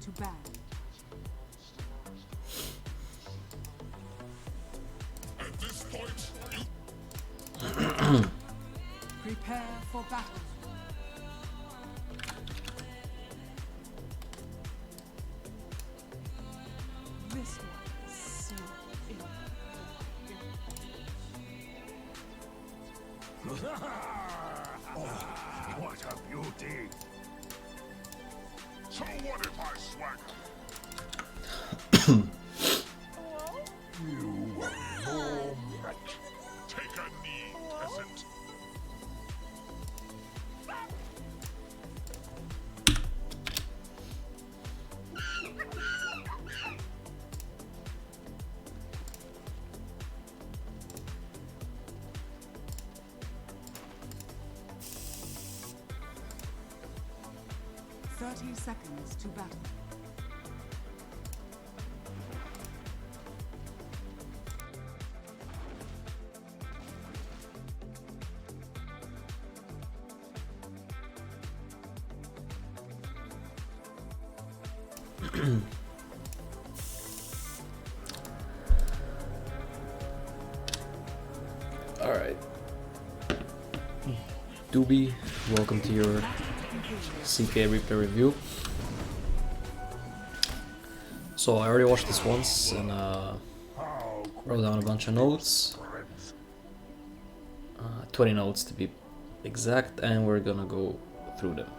to ban. At this point, Prepare for battle. This one is so oh, what a beauty! So what if I swagger? You are no match. Take a knee, peasant. seconds to battle. Alright. Doobie, welcome to your CK replay review. So I already watched this once and wrote down a bunch of notes. 20 notes to be exact, and we're gonna go through them.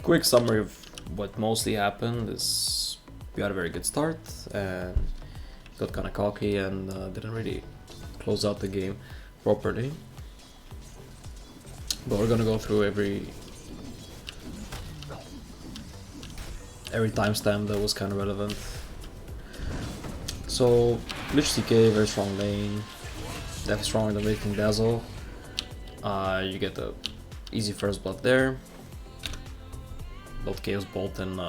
Quick summary of what mostly happened is we had a very good start and got kind of cocky and didn't really close out the game properly. But we're gonna go through every timestamp that was kind of relevant. So Lich CK, very strong lane, definitely stronger than Wraith King Dazzle. You get the easy first blood there. Both Chaos Bolt and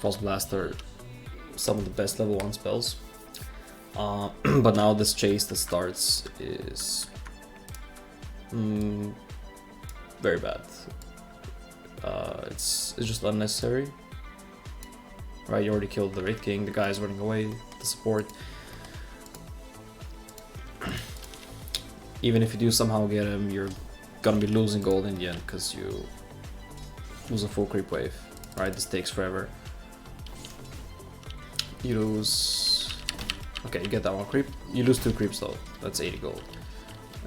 Frost Blast are some of the best level 1 spells. But now this chase that starts is very bad. It's just unnecessary. Right, you already killed the Wraith King, the guy's running away, the support. Even if you do somehow get him, you're gonna be losing gold in the end because you lose a full creep wave. Right, this takes forever. You lose... Okay, you get that one creep. You lose 2 creeps though, that's 80 gold.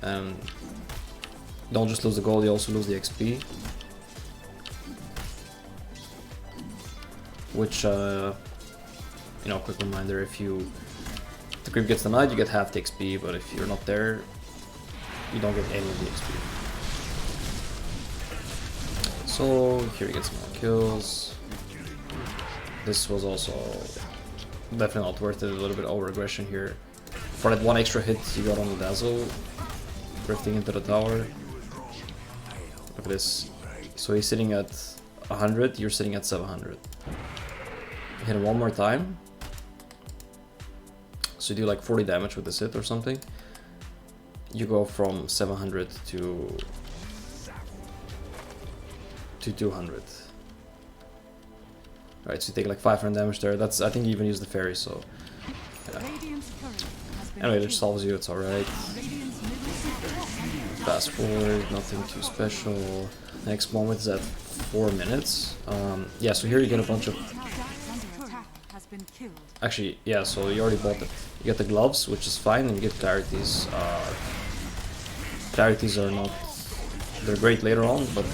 And don't just lose the gold, you also lose the XP. Which, you know, quick reminder, if the creep gets denied, you get half the XP, but if you're not there, you don't get any of the XP. So, here you get some more kills. This was also definitely not worth it, a little bit over aggression here. For that one extra hit you got on the Dazzle, drifting into the tower. Look at this. So he's sitting at 100, you're sitting at 700. Hit him one more time. So you do like 40 damage with this hit or something. You go from 700 to 200. Right, so you take like 500 damage there. That's, I think you even use the fairy, so yeah. Anyway, it solves you, it's alright. Fast forward, nothing too special. Next moment is at 4 minutes. Yeah, so here you get a bunch of... Actually, yeah, so you already bought it. You get the gloves, which is fine, and you get clarities. Clarities are not... They're great later on, but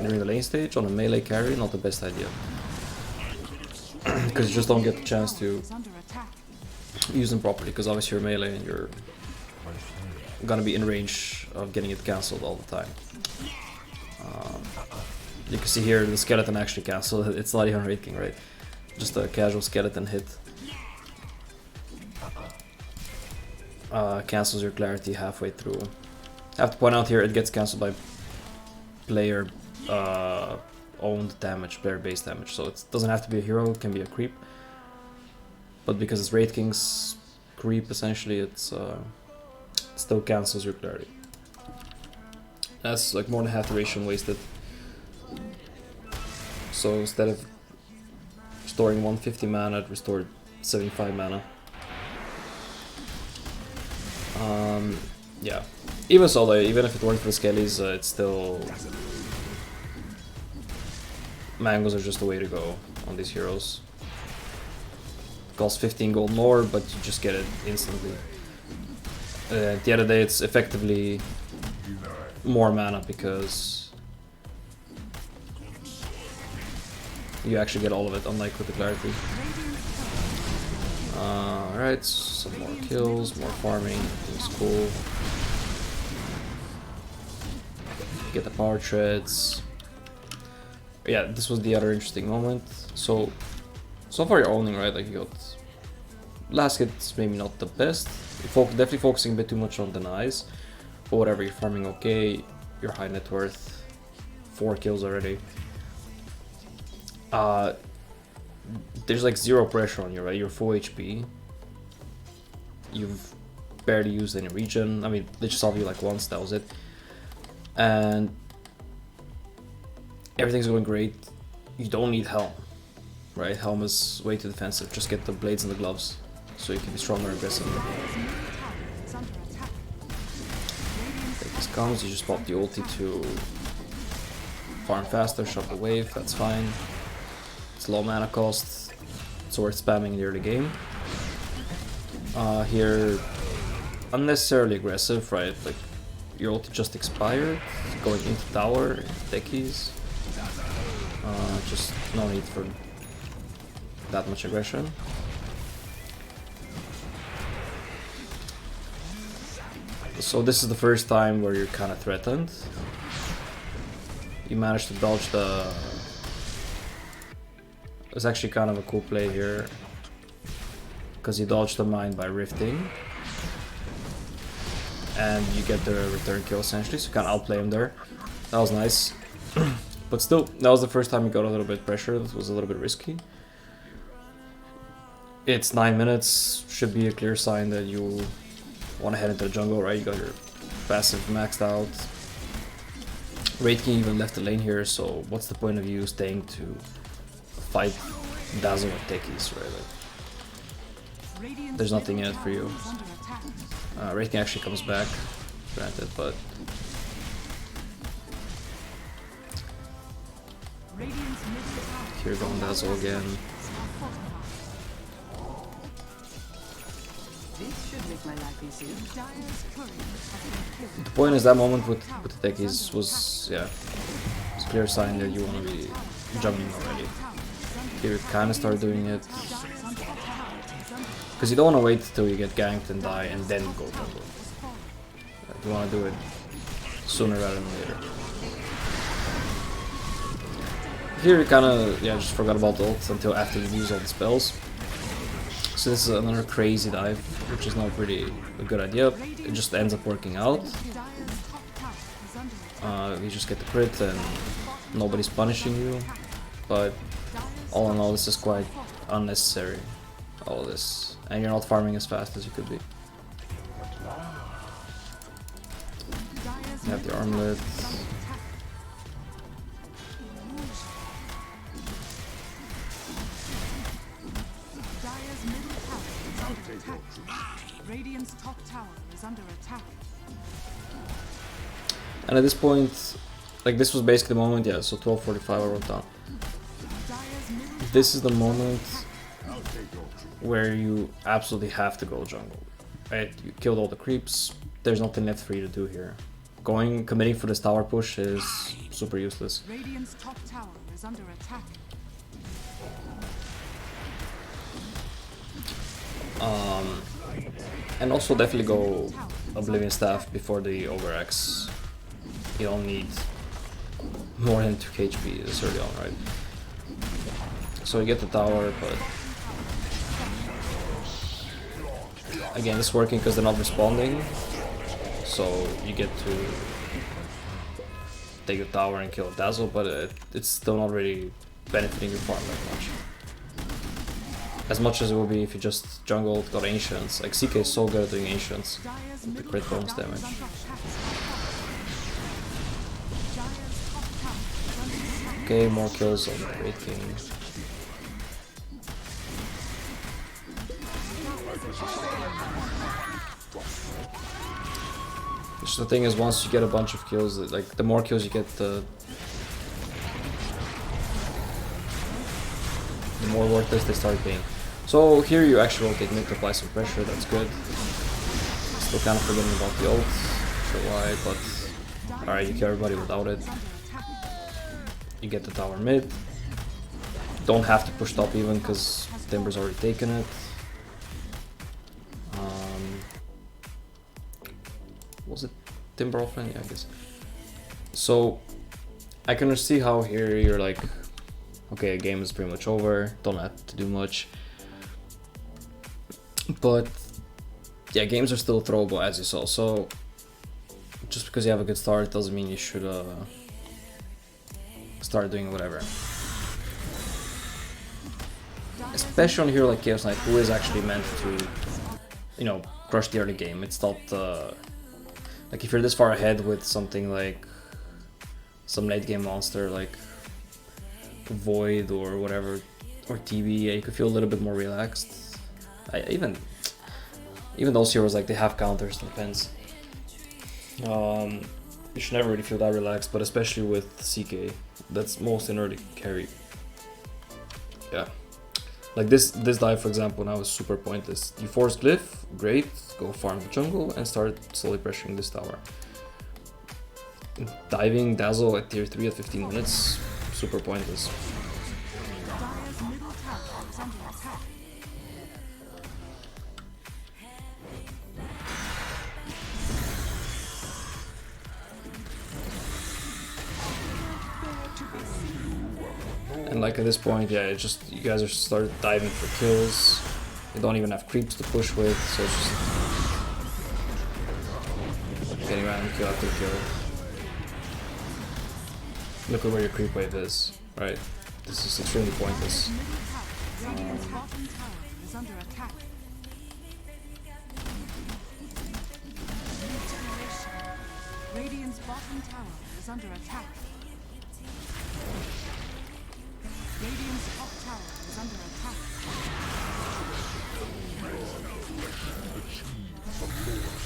during the lane stage, on a melee carry, not the best idea. Because you just don't get the chance to use them properly, because obviously you're melee and you're gonna be in range of getting it cancelled all the time. You can see here the skeleton actually cancelled. It's not even Wraith King, right? Just a casual skeleton hit. Cancels your clarity halfway through. I have to point out here it gets cancelled by player owned damage, player based damage. So it doesn't have to be a hero, it can be a creep. But because it's Wraith King's creep, essentially, it still cancels your clarity. That's like more than half the ration wasted. So instead of restoring 150 mana, it restored 75 mana. Yeah. Even so, like, even if it weren't for the skellies, it's still... Mangoes are just the way to go on these heroes. Costs 15 gold more, but you just get it instantly. At the end of the day, it's effectively more mana because you actually get all of it, unlike with the clarity. Alright, some more kills, more farming, it's cool. Get the power treads. Yeah, this was the other interesting moment. So far you're owning, right? Like you got last hit's maybe not the best. You're definitely focusing a bit too much on denies, but whatever, you're farming okay. You're high net worth. 4 kills already. There's like 0 pressure on you, right? You're full HP. You've barely used any regen. I mean, they just saw you like once, that was it. And everything's going great. You don't need Helm, right? Helm is way too defensive. Just get the blades and the gloves so you can be stronger and aggressive. If this comes, you just pop the ulti to farm faster, shove the wave, that's fine. It's low mana cost, it's worth spamming in the early game. Here, unnecessarily aggressive, right? Like, your ulti just expired, going into tower, techies. Just no need for that much aggression. So this is the first time where you're kind of threatened. You managed to dodge the... It's actually kind of a cool play here, because you dodge the mine by rifting, and you get the return kill essentially, so you can outplay him there. That was nice. But still, that was the first time you got a little bit pressure. It was a little bit risky. It's 9 minutes, should be a clear sign that you want to head into the jungle, right? You got your passive maxed out. Raid King even left the lane here, so what's the point of you staying to fight Dazzle with techies, right? Like, there's nothing in it for you. Raid King actually comes back, granted, but here going Dazzle again. The point is that moment with the techies was, yeah, it's a clear sign that you want to be jumping already. Here you kind of start doing it, because you don't want to wait till you get ganked and die and then go jungle. You want to do it sooner rather than later. Here you kind of, yeah, just forgot about the ult until after you use all the spells. So this is another crazy dive, which is not really a good idea. It just ends up working out. You just get the crit and nobody's punishing you. But all in all, this is quite unnecessary, all this. And you're not farming as fast as you could be. You have the armlet. Radiant's top tower is under attack. And at this point, like, this was basically the moment, yeah, so 12:45 I wrote down. This is the moment where you absolutely have to go jungle, right? You killed all the creeps, there's nothing left for you to do here. Committing for this tower push is super useless. Radiant's top tower is under attack. And also definitely go Oblivion Staff before the Overaxe. You don't need more than 2k HP this early on, right? So you get the tower, but again, it's working because they're not responding. So you get to take the tower and kill Dazzle, but it's still not really benefiting your farm that much. As much as it would be if you just jungled, got Ancients. Like, CK is so good at doing Ancients with the crit bonus damage. Okay, more kills on the Great King. Which the thing is, once you get a bunch of kills, like the more kills you get, the more worth it they start being. So here you actually rotate mid to apply some pressure, that's good. Still kind of forgetting about the ult, sure why, but alright, you kill everybody without it. You get the tower mid. Don't have to push top even because Timber's already taken it. Was it Timber offline? Yeah, I guess. So I can see how here you're like, okay, game is pretty much over, don't have to do much. But yeah, games are still throwable as you saw, so just because you have a good start doesn't mean you should start doing whatever. Especially on a hero like Chaos Knight, who is actually meant to, you know, crush the early game. It's not like if you're this far ahead with something like some late game monster like Void or whatever, or TB, yeah, you could feel a little bit more relaxed. Even those heroes, like, they have counters, depends. You should never really feel that relaxed, but especially with CK, that's most in early carry. Yeah. Like this dive, for example, now is super pointless. You force Glyph, great, go farm the jungle and start slowly pressuring this tower. Diving Dazzle at tier 3 at 15 minutes, super pointless. Dire's middle tower is under attack. And like at this point, yeah, it's just, you guys are started diving for kills. You don't even have creeps to push with, so it's just getting random kill after kill. Look at where your creep wave is, right? This is extremely pointless. Radiant's bottom tower is under attack. Radiant's bottom tower is under attack. Radiant's top tower is under attack.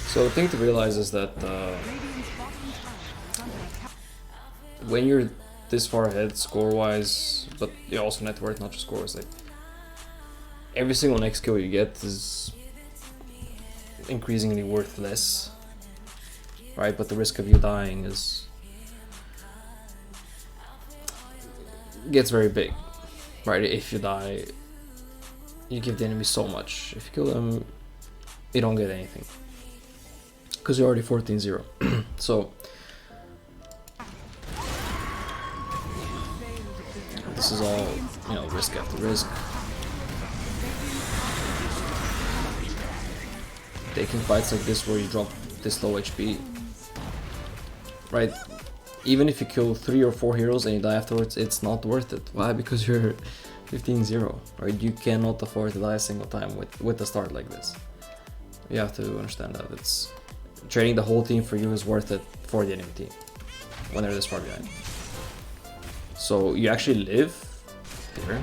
So the thing to realize is that Radiant's bottom tower is under attack. when you're this far ahead score-wise, but yeah, also net worth, not just scores, like every single next kill you get is increasingly worth less, right? But the risk of you dying gets very big, right? If you die, you give the enemy so much. If you kill them, you don't get anything because you're already 14-0. So this is all, you know, risk after risk. Taking fights like this where you drop this low HP, right? Even if you kill 3 or 4 heroes and you die afterwards, it's not worth it. Why? Because you're 15-0, right? You cannot afford to die a single time with a start like this. You have to understand that it's trading the whole team for you is worth it for the enemy team when they're this far behind. So you actually live here.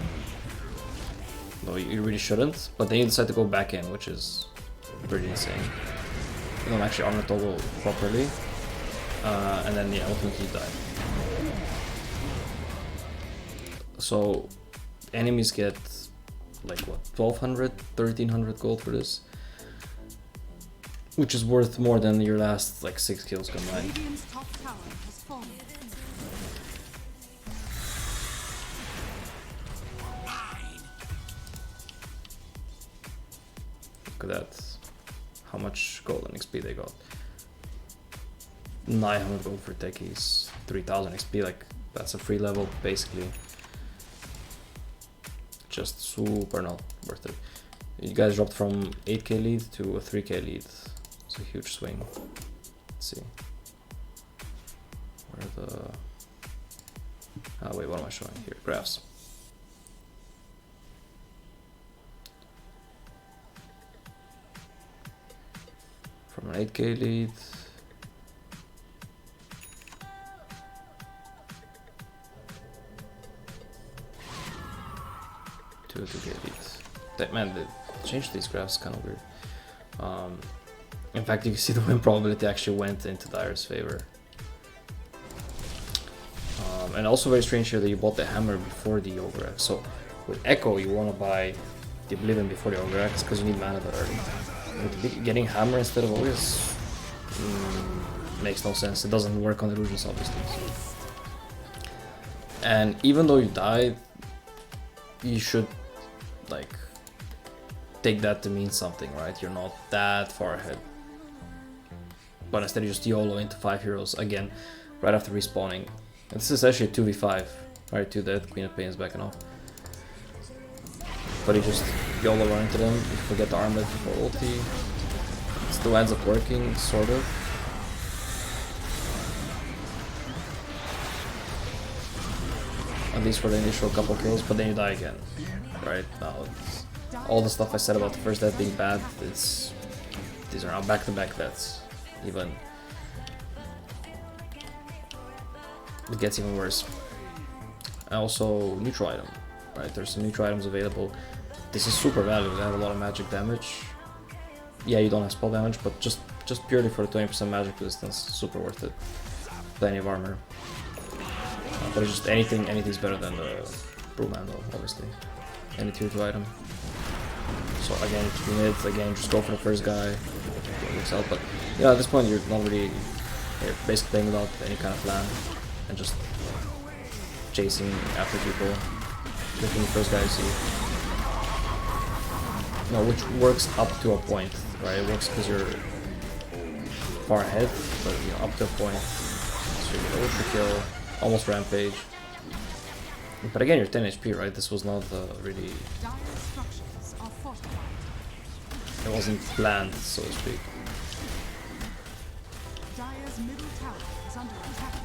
No, you really shouldn't, but then you decide to go back in, which is pretty insane. You don't actually armor toggle properly, and then yeah, ultimately you die. So enemies get like what, 1200, 1300 gold for this, which is worth more than your last like 6 kills combined. Radiant's top tower has fallen. Look at that, how much gold and XP they got. 900 gold for techies, 3000 XP, like that's a free level basically. Just super not worth it. You guys dropped from 8k lead to a 3k lead. It's a huge swing. Let's see. Where are the... Oh wait, what am I showing here? Graphs. From an 8k lead. to get beat. That man, they changed these graphs kind of weird. In fact, you can see the win probability actually went into Dire's favor. And also very strange here that you bought the hammer before the Ogre Axe. So with Echo, you want to buy the Oblivion before the Ogre Axe because you need mana that early. But getting hammer instead of Ogre makes no sense. It doesn't work on illusions, obviously. So. And even though you died, you should like take that to mean something, right? You're not that far ahead. But instead you just YOLO into 5 heroes again, right after respawning. And this is actually a 2v5, right? 2 dead, Queen of Pain is backing off. But you just YOLO run into them, you forget the armlet before ulti. It still ends up working, sort of. At least for the initial couple kills, but then you die again. Right? Now, all the stuff I said about the first death being bad, these are now back-to-back deaths. Even it gets even worse. And also neutral item, right? There's some neutral items available. This is super valuable. They have a lot of magic damage. Yeah, you don't have spell damage, but just purely for the 20% magic resistance, super worth it. Plenty of armor. But it's just anything's better than the Brewman though, obviously. Any tier 2 item. So again, again, just go for the first guy. It works out, but yeah, at this point you're not really, you're basically playing without any kind of plan and just chasing after people, picking the first guy you see. No, which works up to a point, right? It works because you're far ahead, but you know, up to a point. So you get ultra kill, almost rampage. But again, you're 10 HP, right? This was not really. It wasn't planned, so to speak. Dire's middle tower is under attack.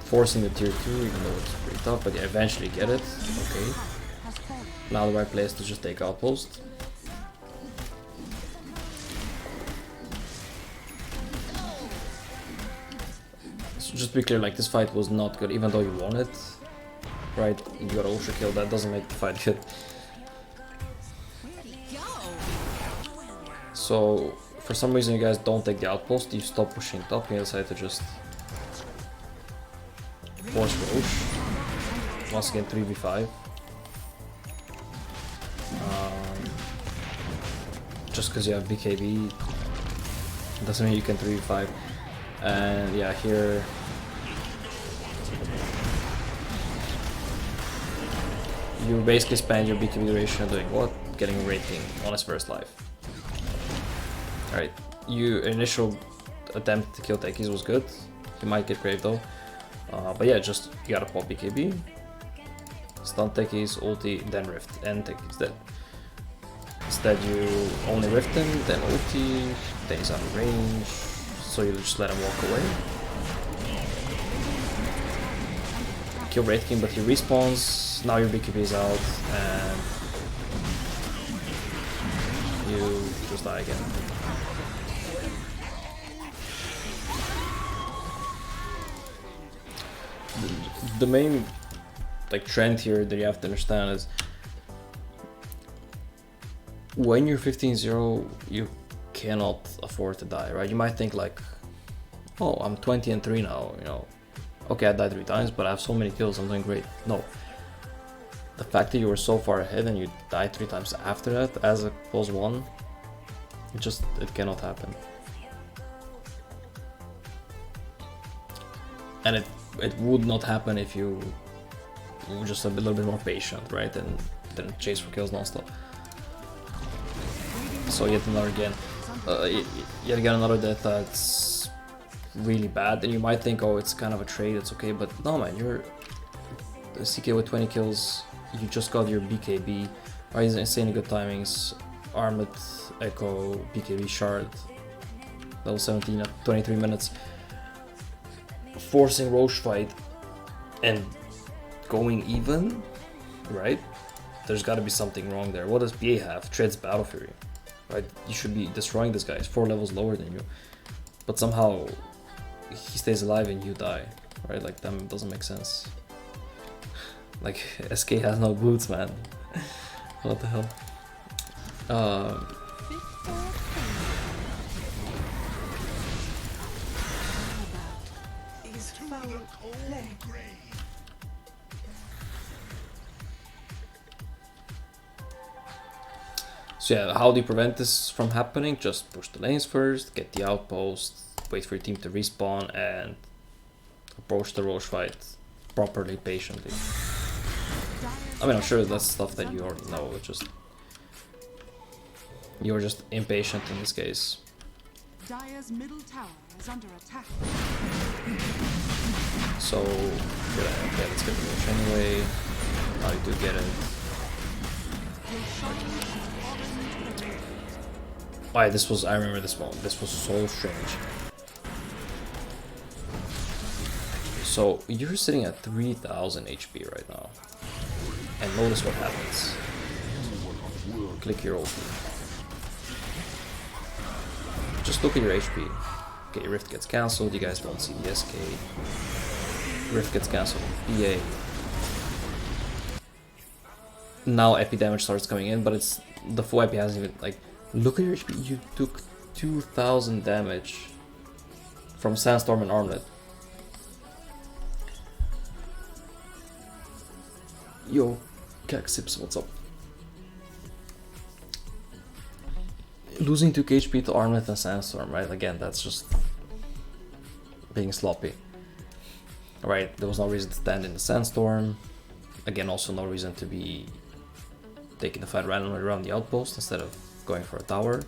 Forcing the tier 2, even though it's pretty tough, but yeah, eventually get it. Okay. Now the right place to just take outpost. So just to be clear, like this fight was not good, even though you won it. Right, you got ultra kill, that doesn't make the fight good. So, for some reason you guys don't take the outpost, you stop pushing top, and you decide to just force Roche. Once again 3v5. Just because you have BKB doesn't mean you can 3v5. And yeah, here you basically spend your BKB duration doing what? Getting a rating on his first life. Alright, your initial attempt to kill techies was good. You might get grave though. But yeah, just you gotta pop BKB, stun techies, ulti, then rift, and techies dead. Instead you only rift him, then ulti, then he's out of range, so you just let him walk away. Kill Wraith King, but he respawns, now your BKB is out, and you just die again. The main like trend here that you have to understand is when you're 15-0, you cannot afford to die, right? You might think like, oh, I'm 20-3 now, you know. Okay, I died 3 times, but I have so many kills, I'm doing great. No. The fact that you were so far ahead and you died 3 times after that as a +1, it cannot happen. And it would not happen if you were just a little bit more patient, right? And didn't chase for kills non-stop. So yet again another death that's really bad, and you might think, oh, it's kind of a trade, it's okay, but no man, you're the CK with 20 kills, you just got your BKB, right? Insanely good timings, Armlet, Echo, BKB Shard, level 17 at 23 minutes, forcing Roche fight and going even, right? There's got to be something wrong there. What does BA have? Treads Battle Fury, right? You should be destroying this guy. He's 4 levels lower than you, but somehow he stays alive and you die, right? Like that doesn't make sense. Like, SK has no boots, man. What the hell? So yeah, how do you prevent this from happening? Just push the lanes first, get the outpost, wait for your team to respawn, and approach the Roche fight properly, patiently. I mean, I'm sure that's stuff that you already know, it's just... You're just impatient in this case. Dire's middle tower is under attack. So, yeah, okay, let's get the Roche anyway. Now you do get it. Oh yeah, this was, I remember this moment, this was so strange. So, you're sitting at 3000 HP right now. And notice what happens. Click your ulti. Just look at your HP. Okay, Rift gets cancelled, you guys won't see the SK. Rift gets cancelled, EA. Now epi damage starts coming in, but it's the full epi hasn't even, like, look at your HP, you took 2000 damage from Sandstorm and Armlet. Yo, Caxips, what's up? Losing 2k HP to Armlet and Sandstorm, right? Again, that's just being sloppy. Right, there was no reason to stand in the Sandstorm. Again, also no reason to be taking the fight randomly around the outpost instead of going for a tower.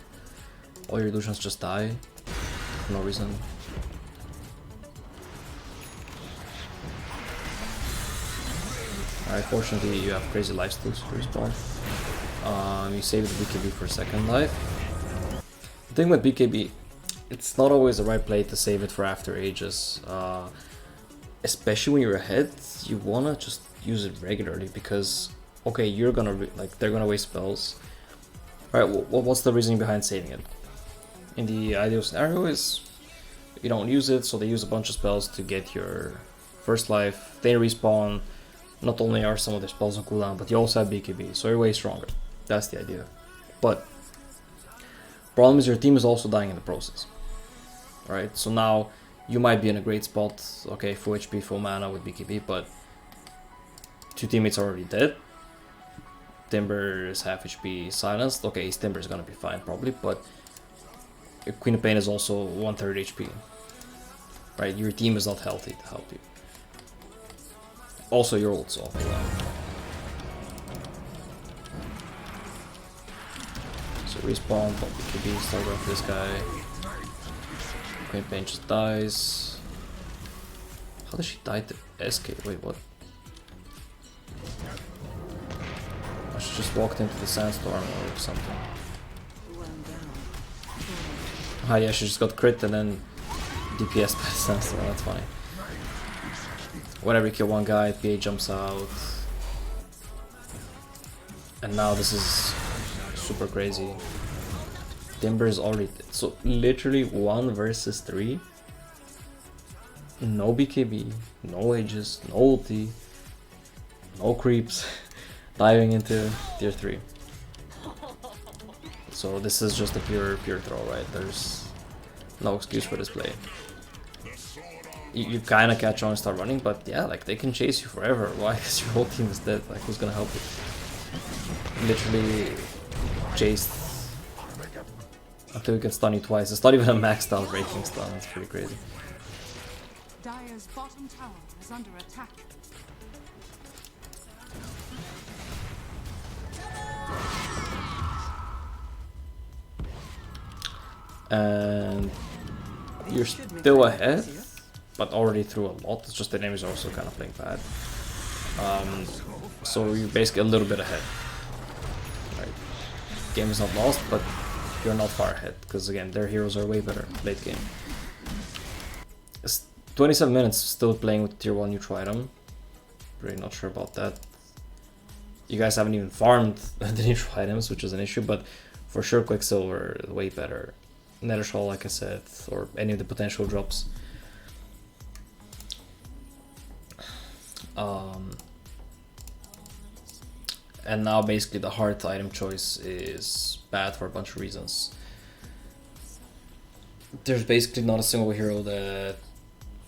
All your illusions just die for no reason. Alright, fortunately you have crazy lifesteals to respawn. You save the BKB for second life. The thing with BKB, it's not always the right play to save it for after ages. Especially when you're ahead, you wanna just use it regularly because, okay, you're gonna they're gonna waste spells. Right, what's the reasoning behind saving it? In the ideal scenario is you don't use it, so they use a bunch of spells to get your first life. They respawn. Not only are some of their spells on cooldown, but you also have BKB, so you're way stronger. That's the idea. But problem is your team is also dying in the process. Right, so now you might be in a great spot. Okay, full HP, full mana with BKB, but two teammates are already dead. Timber is half HP silenced. Okay, his Timber is gonna be fine probably, but Queen of Pain is also 1/3 HP. Right, your team is not healthy to help you. Also, your ult's off. So respawn, pop BKB, start off this guy. Queen of Pain just dies. How does she die to SK? Wait, what? Oh, she just walked into the Sandstorm or something. Ah yeah, she just got crit and then DPS by the Sandstorm, that's funny. Whenever you kill one guy, PA jumps out. And now this is super crazy. Timber is already... So literally 1 versus 3. No BKB, no Aegis, no ulti, no creeps. Diving into tier 3. So this is just a pure throw, right? There's no excuse for this play. You kind of catch on and start running, but yeah, like they can chase you forever. Why? Because your whole team is dead. Like, who's gonna help you? Literally chased until you can stun you twice. It's not even a maxed out breaking stun. It's pretty crazy. Dire's bottom tower is under attack. And you're still ahead, but already through a lot. It's just the enemies are also kind of playing bad. So you're basically a little bit ahead. Right. Game is not lost, but you're not far ahead because again, their heroes are way better late game. It's 27 minutes still playing with tier 1 neutral item. Really not sure about that. You guys haven't even farmed the neutral items, which is an issue, but for sure Quicksilver way better. Nether Shawl, like I said, or any of the potential drops. And now basically the heart item choice is bad for a bunch of reasons. There's basically not a single hero that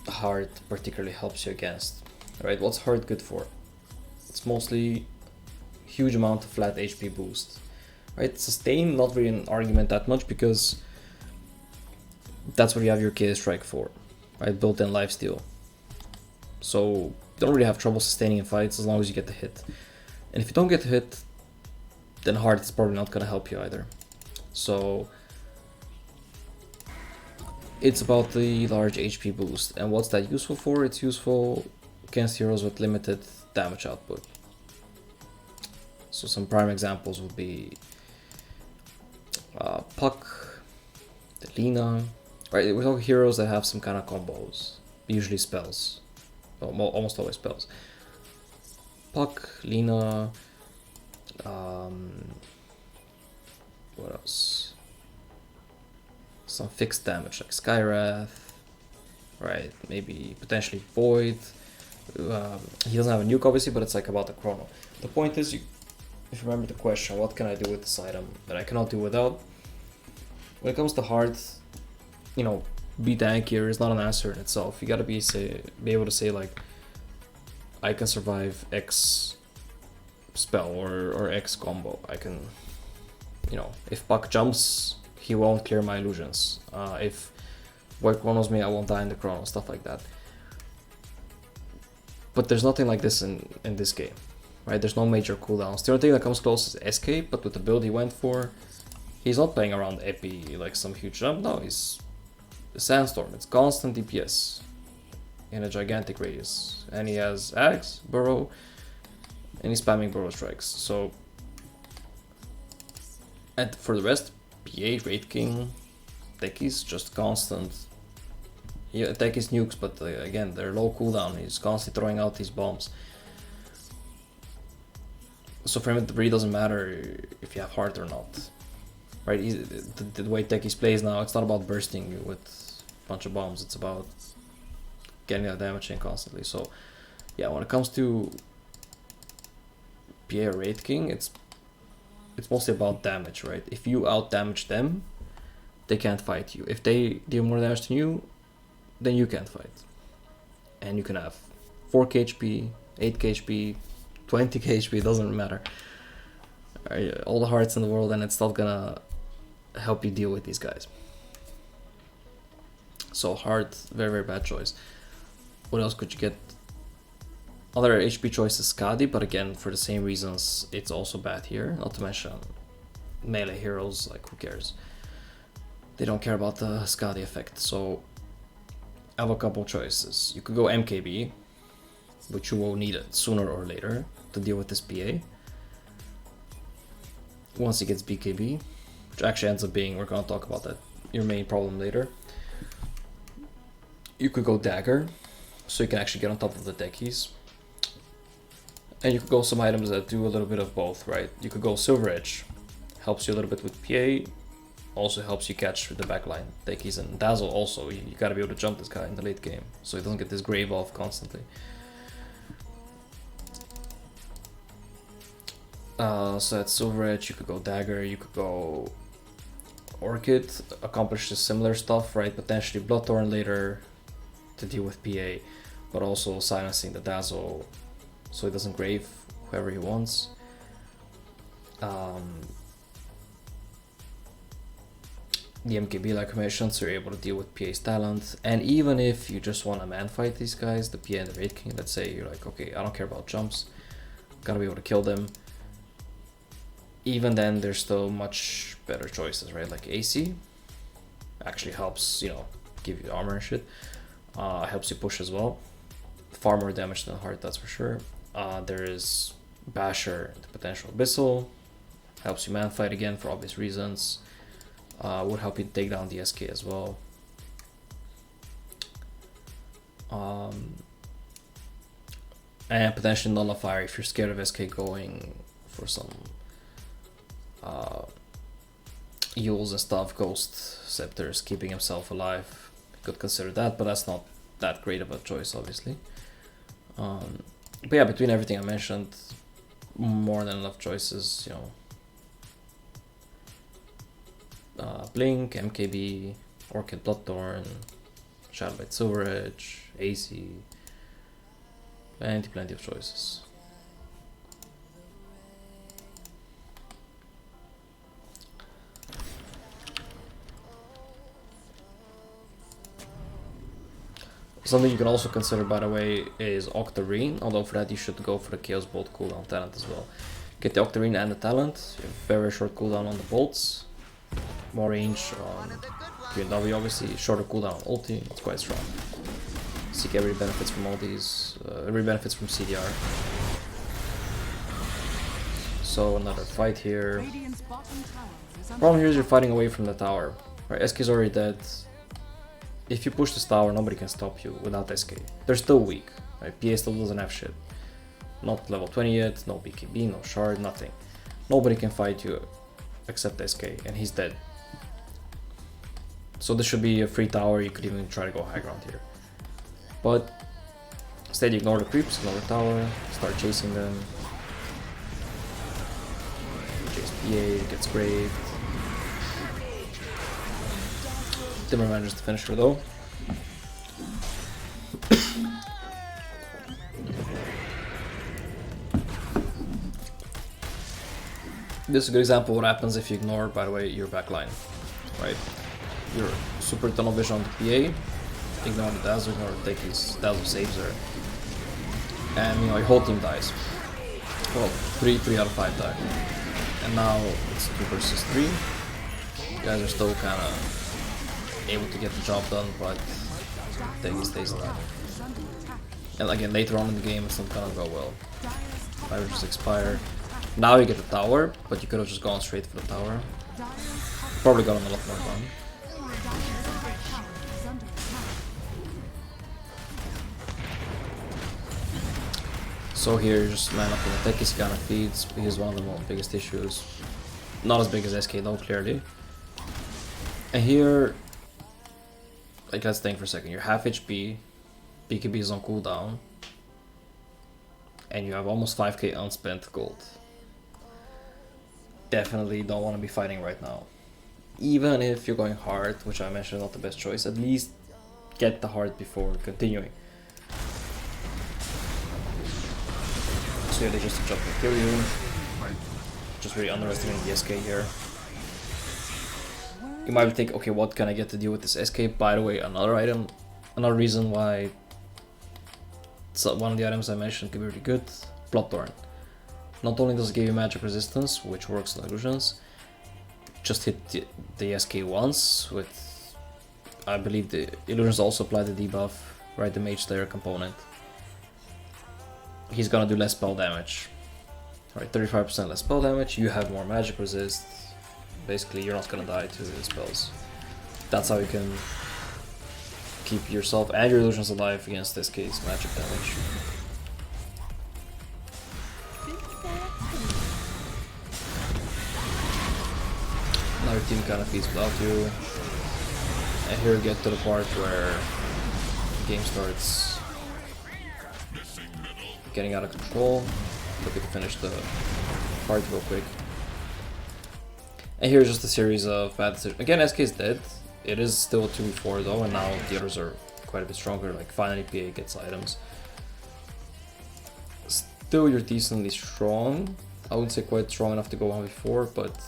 heart particularly helps you against. Right? What's heart good for? It's mostly huge amount of flat HP boost. Right? Sustain, not really an argument that much, because that's what you have your KS strike for. Right? Built-in lifesteal. So you don't really have trouble sustaining in fights as long as you get the hit. And if you don't get hit, then heart is probably not gonna help you either. So it's about the large HP boost. And what's that useful for? It's useful against heroes with limited damage output. So some prime examples would be Puck, the Lina. Right, we're talking heroes that have some kind of combos, usually spells, almost always spells. Puck, Lina, what else? Some fixed damage like Skywrath, right? Maybe potentially Void. He doesn't have a nuke obviously, but it's like about the chrono. The point is, if you remember the question, what can I do with this item that I cannot do without? When it comes to heart, you know, be tankier is not an answer in itself. You gotta be able to say like, I can survive X spell or X combo. I can, you know, if Puck jumps, he won't clear my illusions. If Void chronos me, I won't die in the chrono, stuff like that. But there's nothing like this in this game, right? There's no major cooldowns. The only thing that comes close is Escape, but with the build he went for, he's not playing around Epi like some huge jump. No, he's a Sandstorm. It's constant DPS in a gigantic radius, and he has Axe, Burrow, and he's spamming Burrow strikes. So, and for the rest, PA, Raid King, Techies, just constant. Yeah, Techies nukes, but again, they're low cooldown. He's constantly throwing out these bombs. So for him, it really doesn't matter if you have heart or not. Right? The way Techies plays now, it's not about bursting you with a bunch of bombs. It's about getting that damage in constantly. So yeah, when it comes to PA or Raid King, it's mostly about damage, right? If you out damage them, they can't fight you. If they deal more damage than you, then you can't fight. And you can have 4k HP, 8k HP, 20k HP, doesn't matter. All the hearts in the world, and it's not gonna help you deal with these guys. So heart, very, very bad choice. What else could you get? Other HP choice is Skadi, but again, for the same reasons, it's also bad here. Not to mention melee heroes, like who cares? They don't care about the Skadi effect. So I have a couple choices. You could go MKB, which you will need it sooner or later to deal with this PA. Once he gets BKB, which actually ends up being, we're gonna talk about that, your main problem later. You could go Dagger, so you can actually get on top of the Techies. And you could go some items that do a little bit of both, right? You could go Silver Edge, helps you a little bit with PA, also helps you catch the backline Techies, and Dazzle also, you gotta be able to jump this guy in the late game, so he doesn't get this grave off constantly. So that's Silver Edge, you could go Dagger, you could go Orchid, accomplishes similar stuff, right? Potentially Bloodthorn later to deal with PA, but also silencing the Dazzle so he doesn't grave whoever he wants. The MKB, like I mentioned, so you're able to deal with PA's talent. And even if you just want to man fight these guys, the PA and the Raid King, let's say you're like, okay, I don't care about jumps, gotta be able to kill them. Even then, there's still much better choices, right? Like AC actually helps, you know, give you armor and shit. Helps you push as well. Far more damage than Heart, that's for sure. There is Basher, the potential Abyssal. Helps you man fight again for obvious reasons. Would help you take down the SK as well. And potentially Nullifier if you're scared of SK going for some Yules and stuff, Ghost Scepters, keeping himself alive. Could consider that, but that's not that great of a choice, obviously. But yeah, between everything I mentioned, more than enough choices, you know. Blink, MKB, Orchid Bloodthorn, Shadowblade Silver Edge, AC. Plenty of choices. Something you can also consider, by the way, is Octarine, although for that you should go for the Chaos Bolt cooldown talent as well. Get the Octarine and the talent, you have very short cooldown on the bolts, more range on QW obviously, shorter cooldown on ulti, it's quite strong. Seek every benefits from all these, every benefits from CDR. So another fight here. Radiant's bottom tower is under Problem here is you're fighting away from the tower. Right, SK is already dead. If you push this tower, nobody can stop you without SK. They're still weak. Right? PA still doesn't have shit. Not level 20 yet, no BKB, no shard, nothing. Nobody can fight you except SK, and he's dead. So this should be a free tower, you could even try to go high ground here. But instead you ignore the creeps, ignore the tower, start chasing them. Chase PA, gets graved. Dimmer manages to finish her though. This is a good example of what happens if you ignore, by the way, your backline. Right? You're super tunnel vision on the PA, ignore the Dazzle, ignore the Techies, Dazzle saves her. And you know, your whole team dies. Well, 3 out of 5 die. And now it's 2 versus 3. You guys are still kinda able to get the job done, but Techie stays alive. And again, later on in the game it's not gonna go well. I just expire. Now you get the tower, but you could have just gone straight for the tower. Probably got a lot more done. So here, just man up in the Techies kind of feeds. He's one of the biggest issues. Not as big as SK though, clearly. And here, like, let's think for a second. You're half HP, BKB is on cooldown, and you have almost 5k unspent gold. Definitely don't want to be fighting right now. Even if you're going hard, which I mentioned not the best choice, at least get the hard before continuing. So yeah, they just jump and kill you. Just really underestimating the SK here. You might think, okay, what can I get to deal with this SK? By the way, another item, another reason why one of the items I mentioned could be really good, Bloodthorn. Not only does it give you magic resistance, which works on illusions, just hit the SK once with, I believe the illusions also apply the debuff, right, the Mage Slayer component. He's gonna do less spell damage. Right, 35% less spell damage, you have more magic resist. Basically, you're not gonna die to the spells. That's how you can keep yourself and your illusions alive against SK's magic damage. Now your team kind of feeds without you. And here we get to the part where the game starts getting out of control. Looking to finish the part real quick. And here's just a series of bad decisions. Again, SK is dead. It is still a 2v4 though, and now the others are quite a bit stronger. Like finally PA gets items. Still, you're decently strong. I wouldn't say quite strong enough to go 1v4, but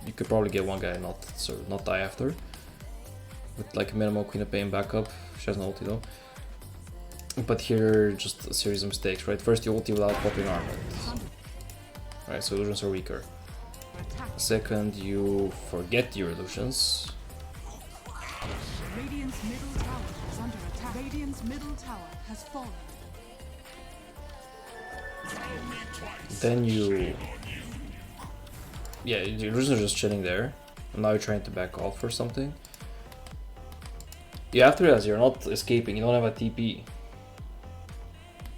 you could probably get one guy not die after. With like minimal Queen of Pain backup. She has no ulti though. But here, just a series of mistakes, right? First you ulti without popping armament. Right, so illusions are weaker. Second, you forget your illusions. Radiant's middle tower is under attack. Radiant's middle tower has fallen. Then you... Yeah, your illusions are just chilling there. And now you're trying to back off or something. You have to realize you're not escaping, you don't have a TP.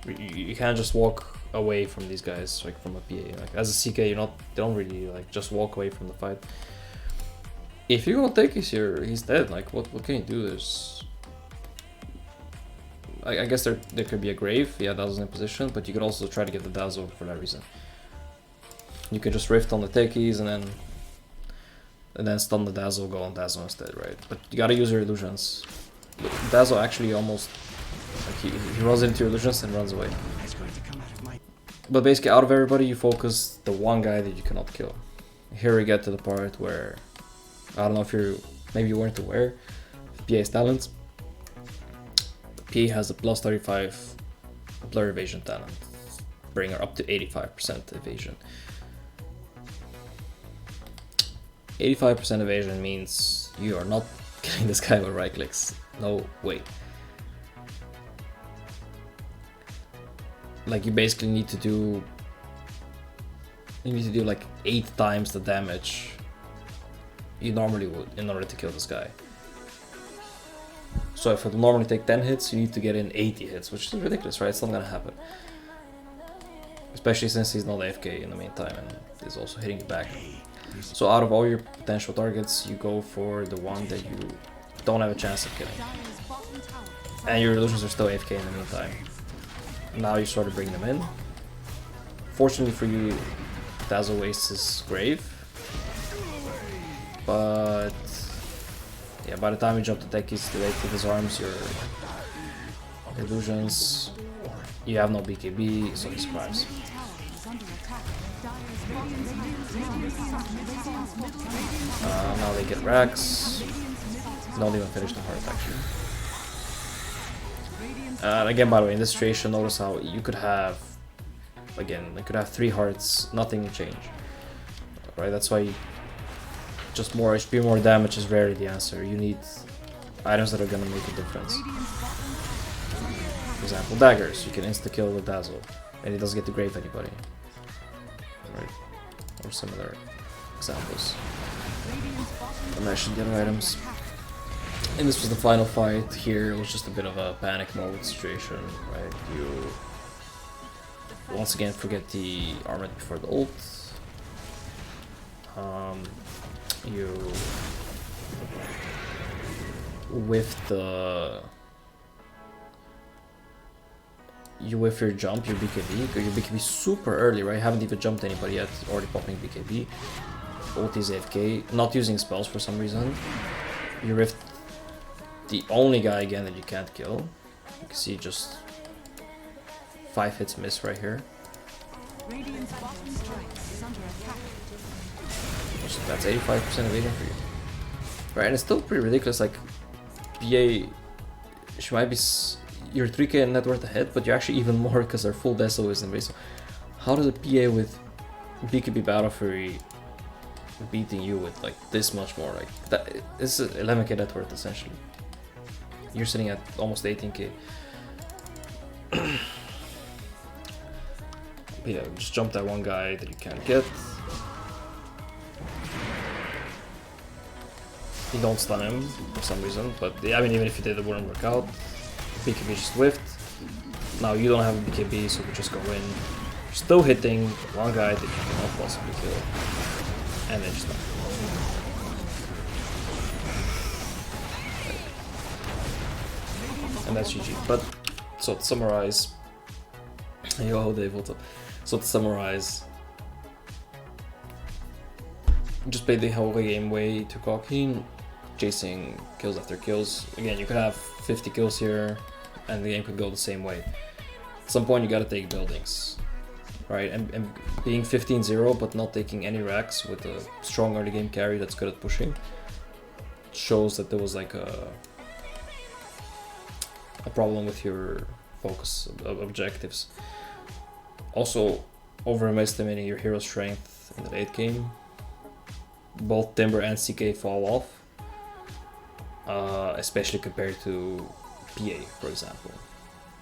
You can't just walk away from these guys, like from a PA. Like as a CK, they don't really like just walk away from the fight. If you're gonna take his here, he's dead. Like what can you do? I guess there could be a grave. Yeah, Dazzle's in position, but you could also try to get the Dazzle for that reason. You could just rift on the techies and then stun the Dazzle, go on Dazzle instead, right? But you gotta use your illusions. Dazzle actually almost like he runs into your illusions and runs away. But basically, out of everybody, you focus the one guy that you cannot kill. Here we get to the part where I don't know if maybe you weren't aware of PA's talents. PA has a plus 35 blur evasion talent, bring her up to 85% evasion. 85% evasion means you are not killing this guy with right clicks. No way. Like you basically need to do like 8 times the damage you normally would in order to kill this guy. So if it would normally take 10 hits, you need to get in 80 hits, which is ridiculous, right? It's not gonna happen. Especially since he's not AFK in the meantime and is also hitting you back. So out of all your potential targets, you go for the one that you don't have a chance of killing. And your illusions are still AFK in the meantime. Now you sort of bring them in. Fortunately for you, Dazzle wastes his grave. But yeah, by the time you jump the deck, he's too late to disarms your illusions. You have no BKB, so he survives. Now they get racks. Don't even finish the heart actually. Again, by the way, in this situation, notice how you could have, again, you could have 3 hearts, nothing will change. Right, that's why just more HP, more damage is rarely the answer. You need items that are gonna make a difference. For example, daggers. You can insta-kill with Dazzle, and it doesn't get to grave anybody. Right, or similar examples. I mentioned the other items. And this was the final fight. Here it was just a bit of a panic mode situation, right? You once again forget the armor before the ult. You whiff your jump, your BKB, because your BKB super early, right? Haven't even jumped anybody yet, already popping BKB. Ult is AFK, not using spells for some reason. You rift the only guy again that you can't kill. You can see just 5 hits miss right here. So that's 85% evasion for you. Right, and it's still pretty ridiculous, like, PA, she might be, you're 3k net worth ahead, but you're actually even more because their full Deso is in base. So how does a PA with BKB Battle Fury beating you with like this much more? Like, that, this is 11k net worth essentially. You're sitting at almost 18k. Yeah, just jump that one guy that you can't get. You don't stun him for some reason, but I mean, even if you did, it wouldn't work out. BKB just whiffed. Now you don't have a BKB, so we just go in. You're still hitting one guy that you cannot possibly kill. And then just die. And that's GG. But, so to summarize... Yo, Dave, what's up? So to summarize... Just played the whole game way too cocky, chasing kills after kills. Again, you could have 50 kills here, and the game could go the same way. At some point, you gotta take buildings, right? And being 15-0, but not taking any racks with a strong early game carry that's good at pushing, shows that there was like a problem with your focus objectives. Also, overestimating your hero strength in the late game. Both Timber and CK fall off, especially compared to PA, for example.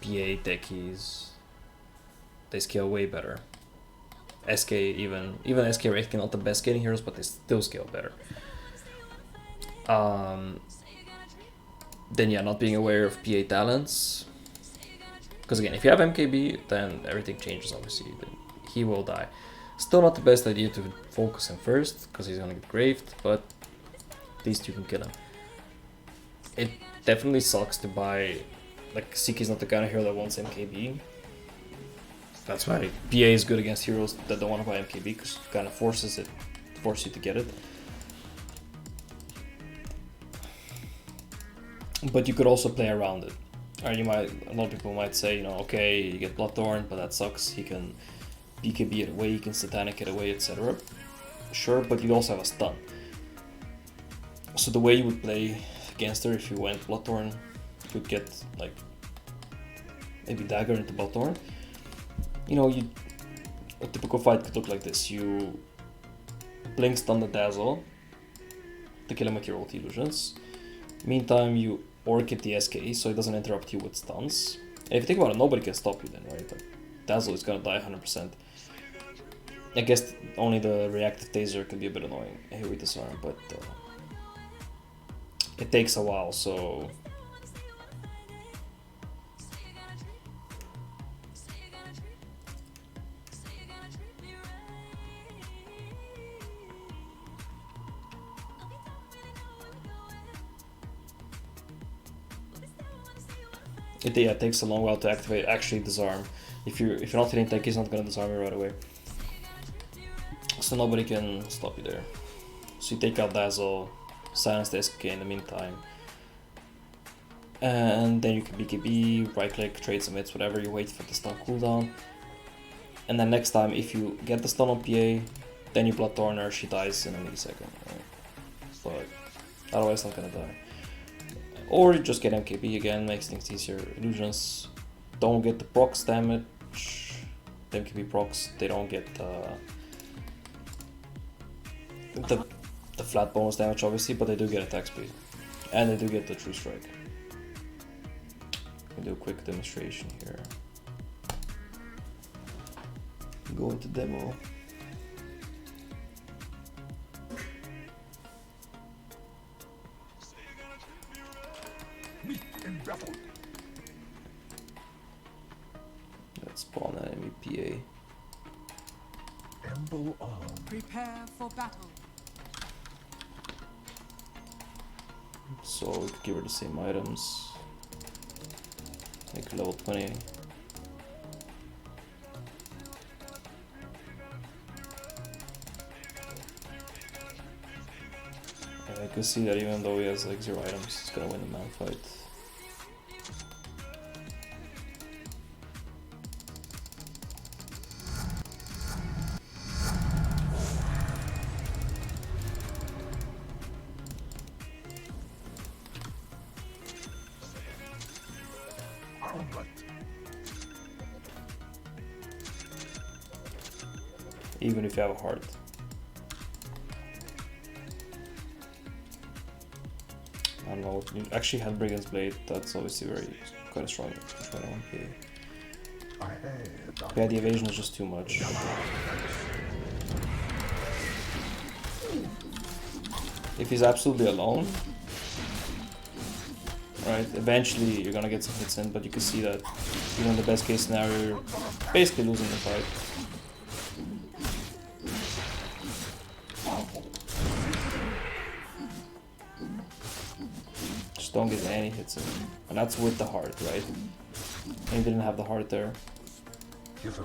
PA techies, they scale way better. SK even SK Wraith not the best scaling heroes, but they still scale better. Then yeah, not being aware of PA talents, because again, if you have MKB, then everything changes. Obviously, then he will die. Still not the best idea to focus him first, because he's gonna get graved, but at least you can kill him. It definitely sucks to buy like Seek is not the kind of hero that wants MKB. That's why PA is good against heroes that don't want to buy MKB, because it kind of forces you to get it. But you could also play around it. Or a lot of people might say, you know, okay, you get Bloodthorn, but that sucks. He can BKB it away, he can Satanic it away, etc. Sure, but you also have a stun. So the way you would play against her if you went Bloodthorn, you could get like maybe Dagger into Bloodthorn. You know, a typical fight could look like this. You blink stun the Dazzle to kill him with your ult illusions. Meantime, you orchid the SK so it doesn't interrupt you with stuns. And if you think about it, nobody can stop you then, right? Like, Dazzle is gonna die 100%. I guess only the reactive taser can be a bit annoying here with disarm, but it takes a while, so it takes a long while to activate actually disarm. If you're not hitting tank, he's not gonna disarm you right away. So nobody can stop you there. So you take out Dazzle, silence the SK in the meantime. And then you can BKB, right click, trade some hits, whatever, you wait for the stun cooldown. And then next time, if you get the stun on PA, then you Bloodthorn her, she dies in a millisecond. Right? But otherwise not gonna die. Or you just get MKB again, makes things easier. Illusions don't get the procs damage. The MKB procs, they don't get the flat bonus damage obviously, but they do get attack speed. And they do get the true strike. We'll do a quick demonstration here. Go into demo. Meet in battle. Let's spawn an enemy PA. Emble on. Prepare for battle. So we could give her the same items. Make her level 20. And I can see that even though he has like 0 items, he's gonna win the man fight. Even if you have a heart. I don't know, you actually had Brigand's Blade, that's obviously quite a strong one. Yeah, the evasion is just too much. If he's absolutely alone, right, eventually you're gonna get some hits in, but you can see that even in the best case scenario, you're basically losing the fight. Don't get any hits in. And that's with the heart, right? And he didn't have the heart there. If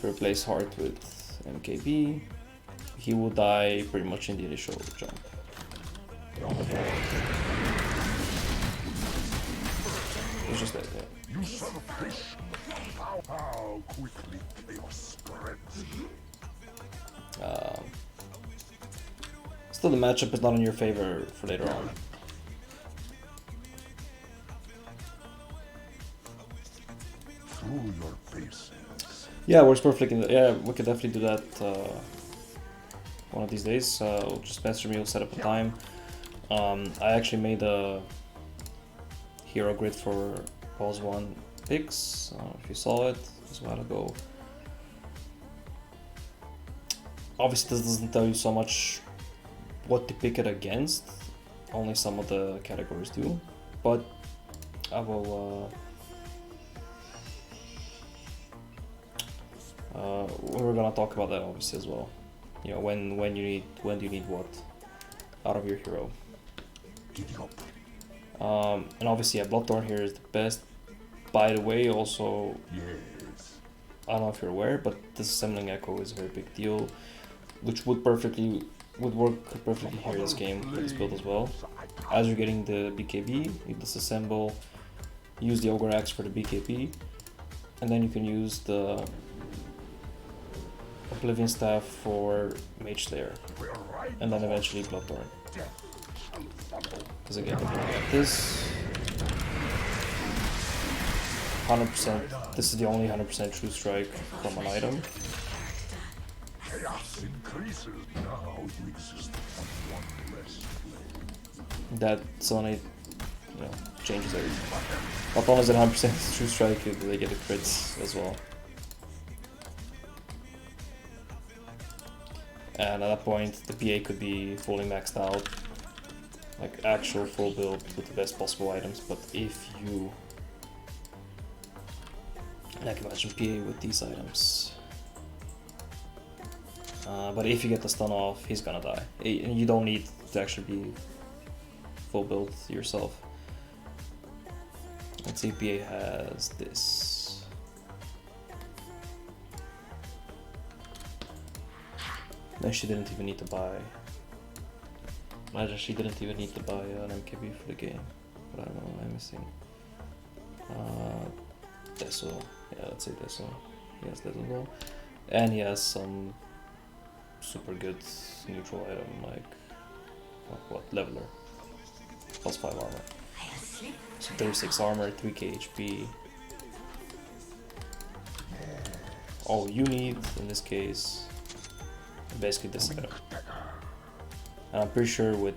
we replace heart with MKB, he will die pretty much in the initial jump. It's just like that. You son of fish! How quickly chaos spreads. Still, the matchup is not in your favor for later on. Through your faces. Yeah, works perfectly. Yeah, we could definitely do that one of these days. Just message me, we'll set up a time. I actually made a hero grid for Pause 1 picks. If you saw it, it was a while ago. Obviously, this doesn't tell you so much what to pick it against, only some of the categories do, but I will we're gonna talk about that obviously as well. You know, when do you need what out of your hero. And obviously, yeah, Bloodthorn here is the best. By the way, also, I don't know if you're aware, but disassembling Echo is a very big deal, which would work perfectly here in this game with this build as well. As you're getting the BKB, you disassemble, use the Ogre Axe for the BKB, and then you can use the Oblivion Staff for Mage Slayer, and then eventually Bloodthorn. Because again, this 100%. This is the only 100% true strike from an item. Chaos increases. Now you exist on one less plane. That suddenly, changes everything. Not only is it 100% true strike, they get the crits as well. And at that point, the PA could be fully maxed out, like actual full build with the best possible items. But if you, like, imagine PA with these items. But if you get the stun off, he's gonna die. And you don't need to actually be full build yourself. Let's see, PA has this. Then she didn't even need to buy. Imagine she didn't even need to buy an MKB for the game. But I don't know what I'm missing. Deso. Yeah, let's say Deso. He has Deso as well. And he has some super good neutral item like what? Leveler. Plus 5 armor. So 36 armor, 3k HP. All you need in this case, basically this item. And I'm pretty sure with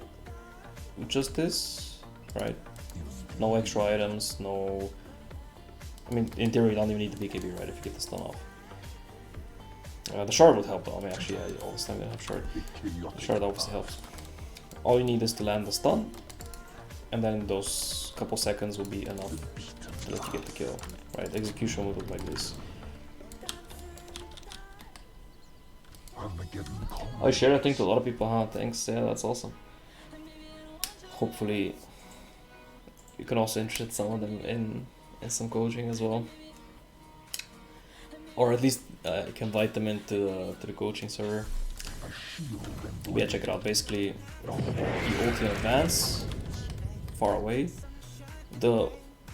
just this, right? No extra items, no. I mean, in theory, you don't even need the BKB, right? If you get the stun off. The shard would help though. I mean, actually, yeah, all this time gonna have shard. The shard obviously helps. All you need is to land the stun, and then those couple seconds will be enough to let you get the kill, right? The execution would look like this. I share that thing to a lot of people, huh? Thanks, yeah, that's awesome. Hopefully, you can also interest some of them in some coaching as well. Or at least you can invite them into the coaching server. But yeah, check it out. Basically, you ult in advance, far away. The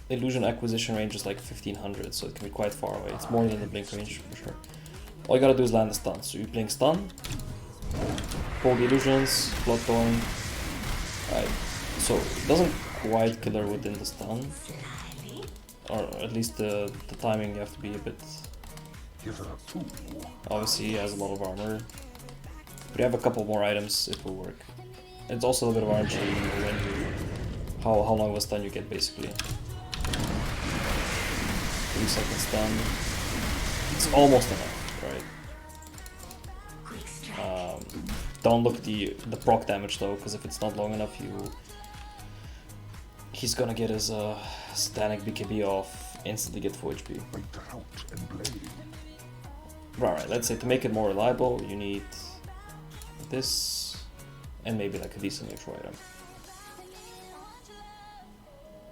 illusion acquisition range is like 1500, so it can be quite far away. It's more than the blink range for sure. All you gotta do is land the stun. So you blink stun, pull the illusions, Bloodthorn. Right. So it doesn't quite kill her within the stun, or at least the timing you have to be a bit. Obviously, he has a lot of armor. But you have a couple more items, it will work. It's also a bit of RNG when you how long of a stun you get basically. 3 second stun. It's almost enough, right? Don't look at the proc damage though, because if it's not long enough, he's gonna get his satanic BKB off, instantly get full HP. Right, let's say to make it more reliable, you need this, and maybe like a decent neutral item.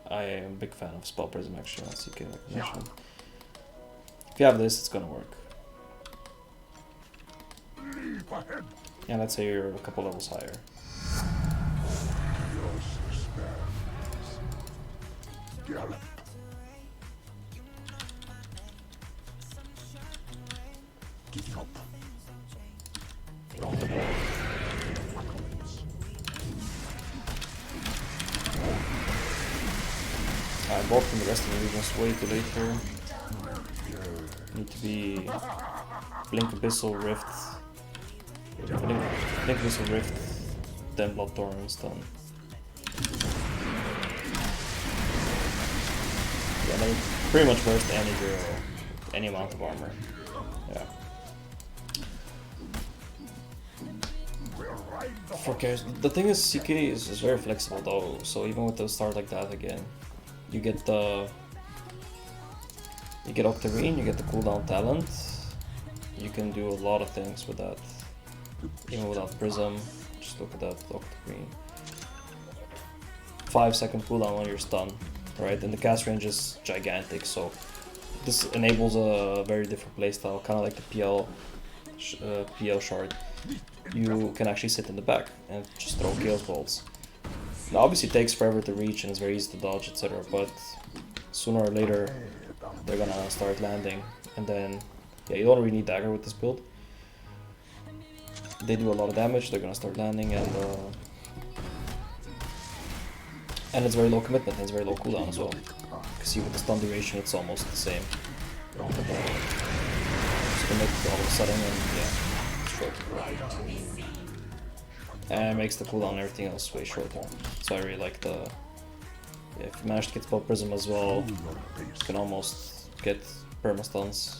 I am a big fan of Spell Prism actually on CK, like I mentioned. If you have this, it's gonna work. And let's say you're a couple levels higher. I bought from the rest of the regions way too late here. Need to be Blink Abyssal Rift. Blink Abyssal Rift, then Bloodthorn and stun. Yeah, they pretty much burst any hero, any amount of armor. Yeah. For cares. The thing is, CK is very flexible though, so even with the start like that again, you get Octarine, you get the cooldown talent. You can do a lot of things with that, even without Prism. Just look at that Octarine. 5-second cooldown on your stun, right? And the cast range is gigantic, so this enables a very different playstyle, kind of like the PL shard. You can actually sit in the back and just throw chaos bolts. Now, obviously it takes forever to reach and it's very easy to dodge, etc. But sooner or later they're gonna start landing, and then yeah, you don't really need dagger with this build. They do a lot of damage, they're gonna start landing, and it's very low commitment and it's very low cooldown as well. You can see with the stun duration it's almost the same. Just commit all of a sudden and yeah, it's short. And it makes the cooldown and everything else way shorter. So I really like the... Yeah, if you manage to get spell prism as well, you can almost get permastuns.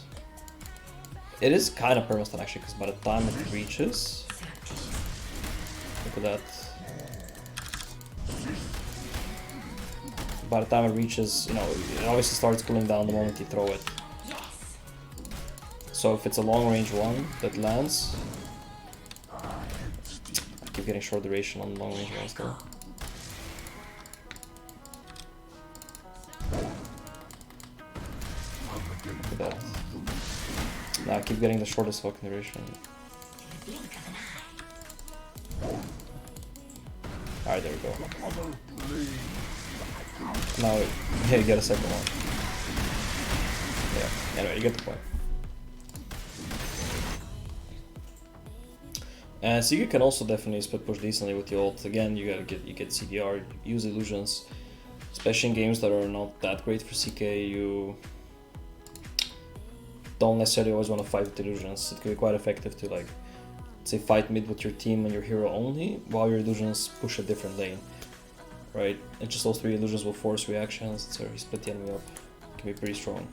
It is kind of permastun actually, because by the time it reaches... Look at that. By the time it reaches, you know, it obviously starts cooling down the moment you throw it. So if it's a long range one that lands... I keep getting short duration on long range ones though. Look at that. Now I keep getting the shortest fucking duration. Alright, there we go. Now, yeah, you get a second one. Yeah, anyway, you get the point. And Seeker can also definitely split push decently with the ult. Again, you get CDR, use illusions, especially in games that are not that great for CK. You don't necessarily always want to fight with illusions. It can be quite effective to, like, say, fight mid with your team and your hero only, while your illusions push a different lane, right? And just those 3 illusions will force reactions, so you split the enemy up. It can be pretty strong.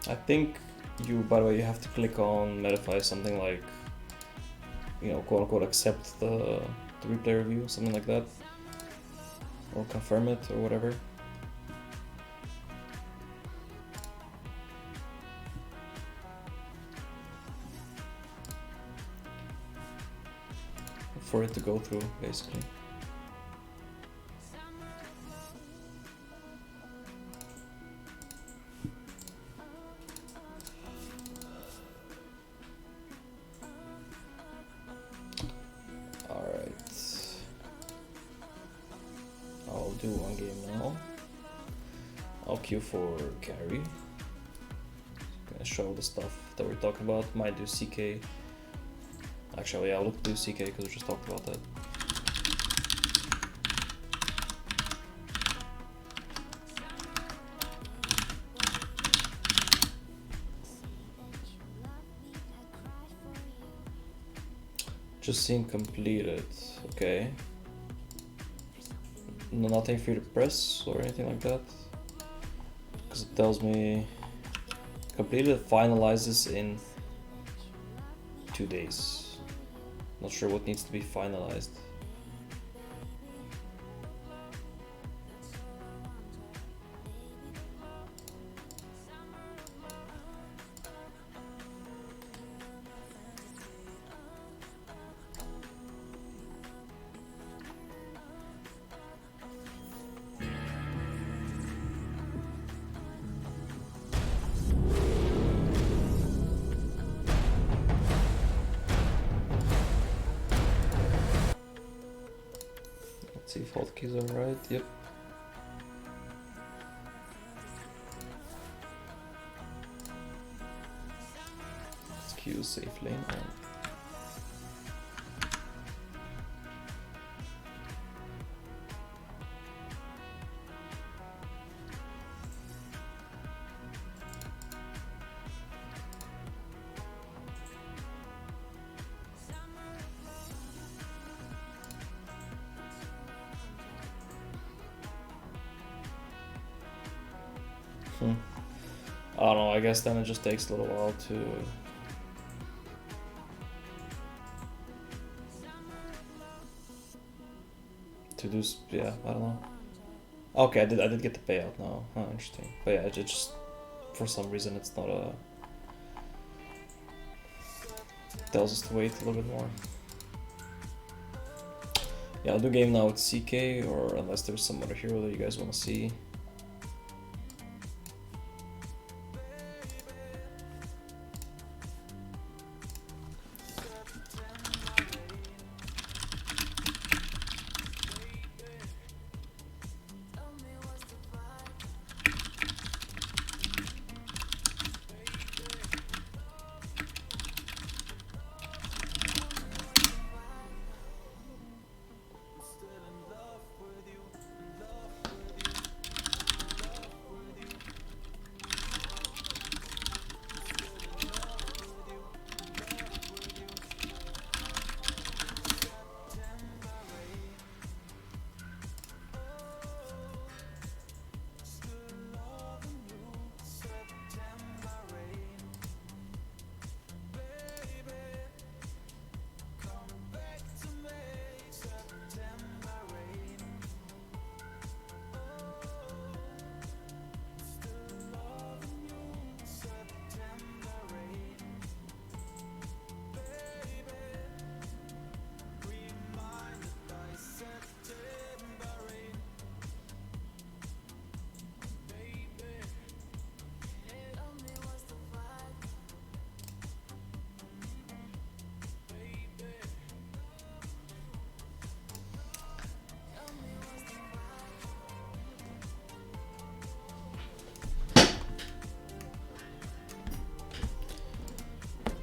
I think by the way, you have to click on modify something like, you know, quote unquote, accept the replay review, something like that, or confirm it or whatever. For it to go through, basically. Do one game now. I'll queue for carry. Gonna show the stuff that we're talking about. Might do CK. Actually, yeah, I'll look to do CK because we just talked about that. Just seen completed. Okay. Nothing for you to press or anything like that, because it tells me completed finalizes in 2 days. Not sure what needs to be finalized. See if hotkeys are right. Yep. Let's queue safe lane on. I don't know, I guess then it just takes a little while to to do. Yeah, I don't know. Okay, I did get the payout now. Huh, interesting. But yeah, it just for some reason it's not a. Tells us to wait a little bit more. Yeah, I'll do game now with CK, or unless there's some other hero that you guys want to see.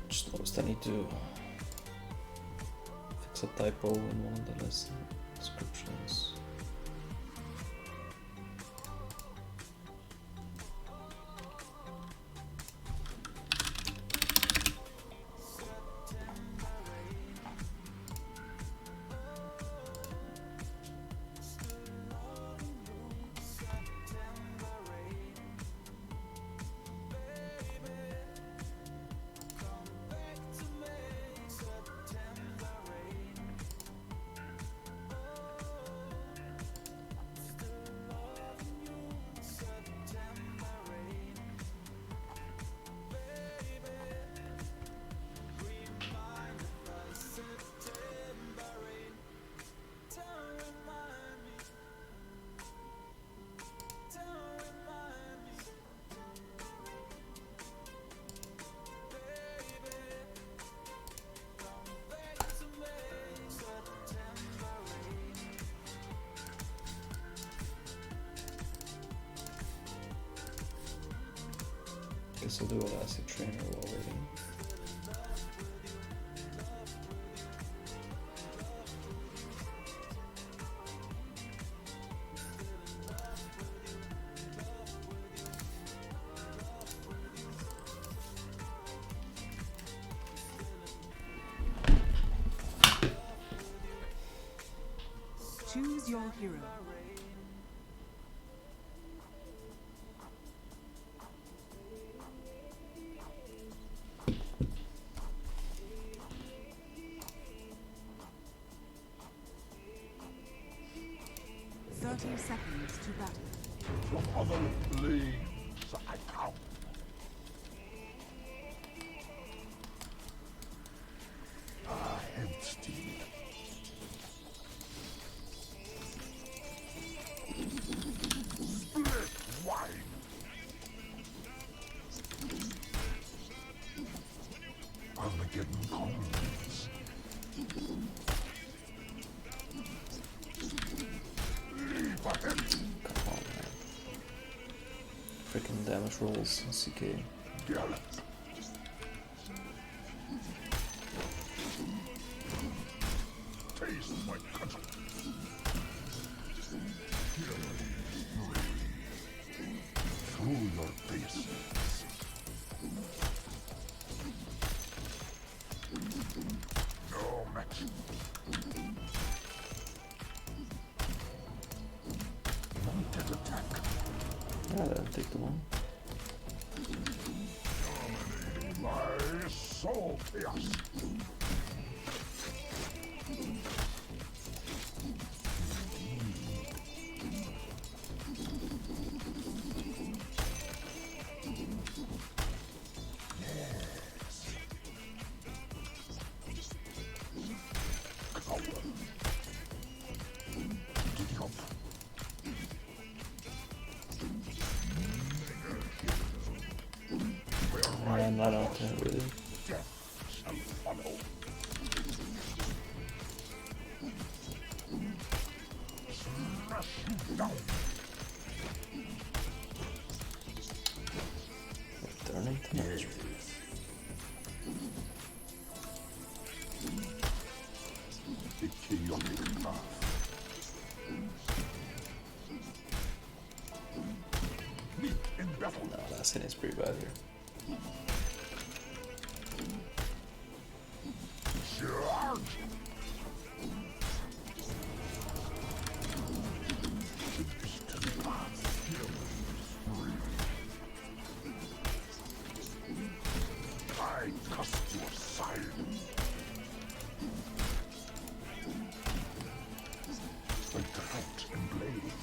Just noticed I need to fix a typo in one of the lesson descriptions. Guess I'll do Elastic Trainer while waiting. Choose your hero. 30 seconds to battle. From other leagues I come. Empty. Split wide. Armageddon comes. Leave ahead. Come on, man. Freaking damage rolls in CK. Gallant. Taste my cudgel. Through your faces. No match. Mounted attack. Yeah, that'll take too long. My soul chaos. Yeah, really. Death shall follow. Smash you down. Turning damage. The chaotic path. Meet in battle. No, last hit is pretty bad here. Charge! The distant path still is free. I trust your silence. The drought and blaze.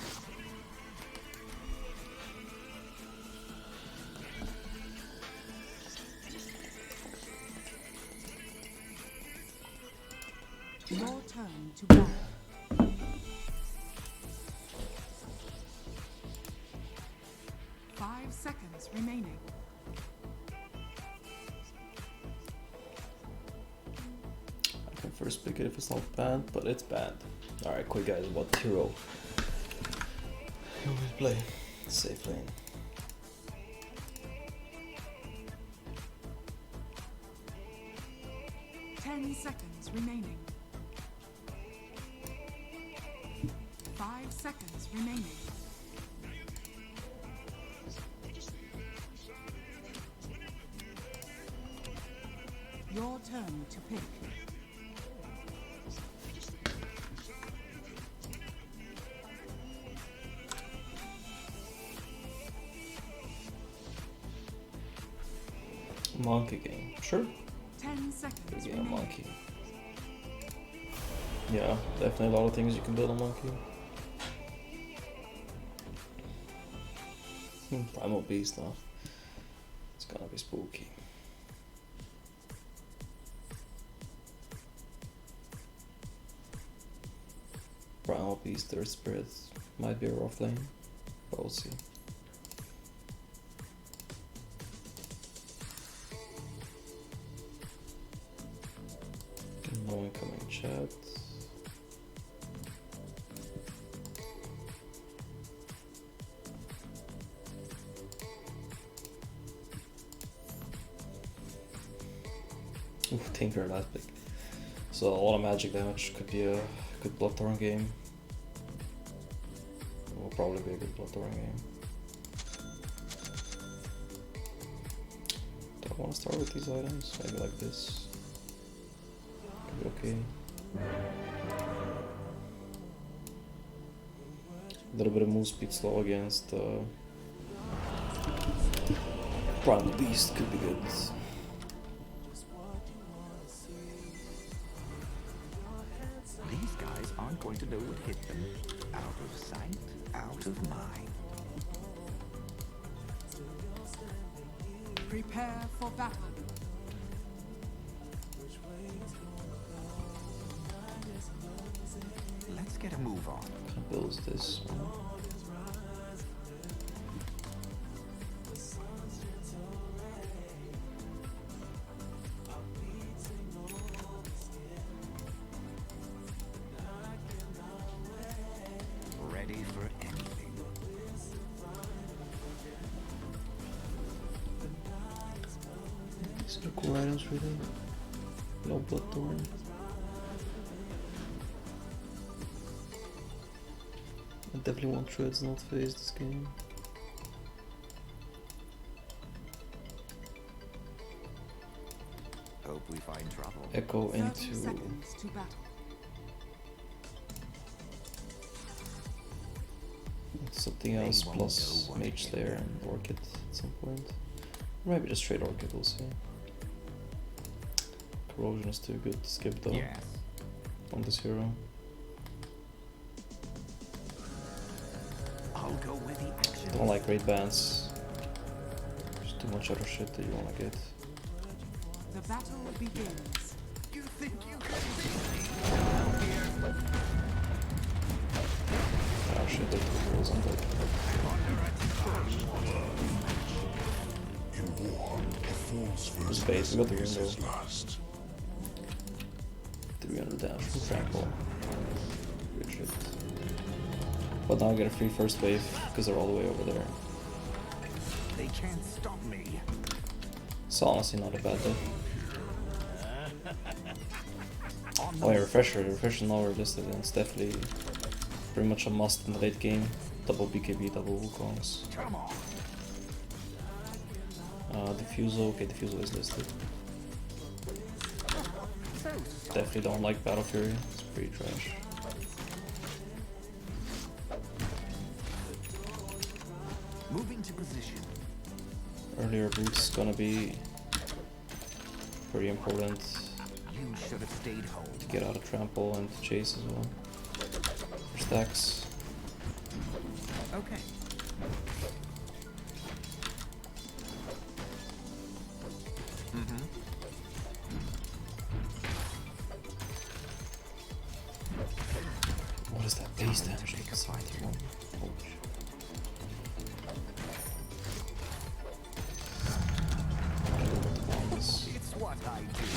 Your turn to battle. 5 seconds remaining. I can first pick it if it's not bad, but it's bad. Alright, quick guys, what hero? Who will play? Safe lane. Ten seconds remaining. 5 seconds remaining. Your turn to pick. Monkey game. Sure. 10 Good seconds game, remaining. monkey. Yeah, definitely a lot of things you can build on monkey. Primal beast now. It's gonna be spooky. Primal beast, third spirit might be a rough lane, but we'll see. No incoming chat. Oof, Tinker last pick. So a lot of magic damage, could be a good Bloodthorn game. Will probably be a good Bloodthorn game. Do I want to start with these items? Maybe like this. Could be okay. A little bit of move speed slow against Primal Beast could be good. These guys aren't going to know what hit them. Out of sight, out of mind. Prepare for battle. Let's get a move on. What builds this one? Ready for anything. These are cool items really. No Bloodthorn. I definitely want Treads not face this game. Hope we find trouble. Echo 30 into seconds to battle. something else plus Mage Slayer and Orchid at some point. Or maybe just straight Orchid, we'll see. Corrosion is too good to skip though Yes. on this hero. I'll go where the action Don't like great bans. There's too much other shit that you wanna get. The battle begins. You think you can beat me? Down here. Ah shit, there's the rules on that. I'm under attack. In war, a fool Transfers Space, we got the recipes window. last. 300 damage from trample. Good shit. But now I get a free first wave because they're all the way over there. They can't stop me. It's honestly not a bad though. Oh yeah, refresher. Refresher now resisted, and it's definitely pretty much a must in the late game. Double BKB, double Wukongs. Come on. Diffusal, okay, Diffusal is listed. So Definitely don't like Battle Fury, it's pretty trash. moving to position. Earlier boots gonna be pretty important You should have stayed home. to get out of trample and to chase as well. For stacks. Okay. Mm-hmm. What is that base damage? Take a fight here. Holy shit. I don't know what the bomb is. It's what I do.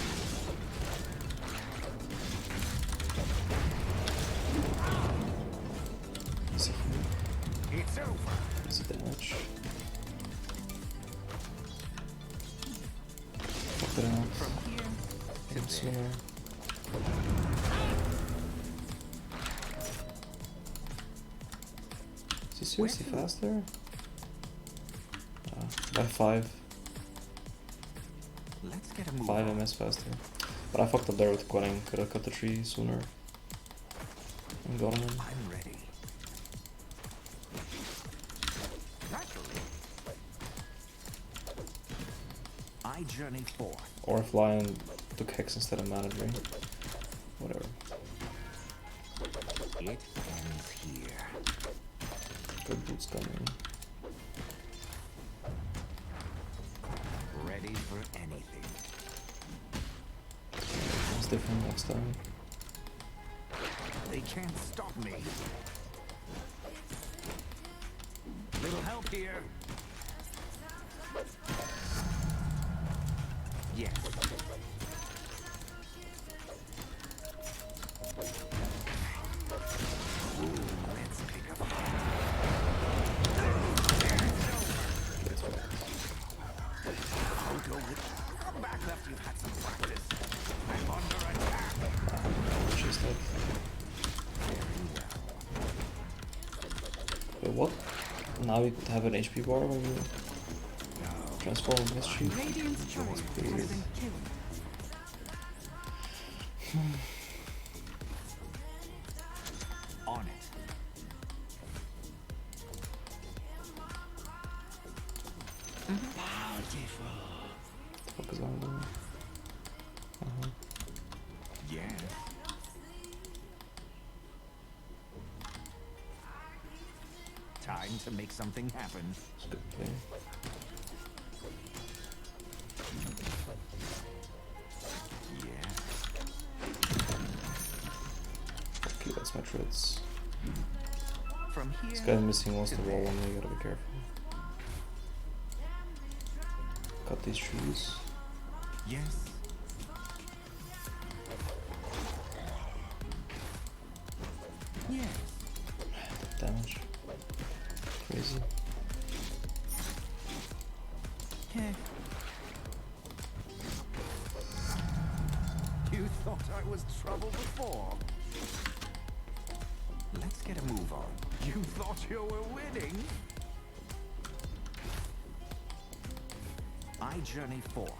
Easy. It's over. Easy damage. Fuck it out. From here Hit him sooner. Is he seriously faster? By 5. let's get a move 5 on. MS faster. But I fucked up there with Quelling. Could have cut the tree sooner. And got him. I'm ready. Naturally. I journey forth. Or if Lion took Hex instead of Mana Drain. Whatever. It ends here. Good boots coming. Ready for anything. It's different next time. They can't stop me. Little help here. Yes. Ooh, let's pick a fight. That's right. I'll go with. Come back after you've had some practice. I'm under attack. She's dead. Very well. Wait, what? Now you have an HP bar when you transform against Chief? Radiant's turret has been killed. On it. What the fuck is that doing? Yes. Time to make something happen. It's a good play. Yes. Okay, that's my treads. From here. This guy missing wants to roll on me, gotta be careful. Cut these trees. Yes. Yes. Damage. Crazy. Okay. You thought I was trouble before. Let's get a move on. You thought you were winning? I journey forth.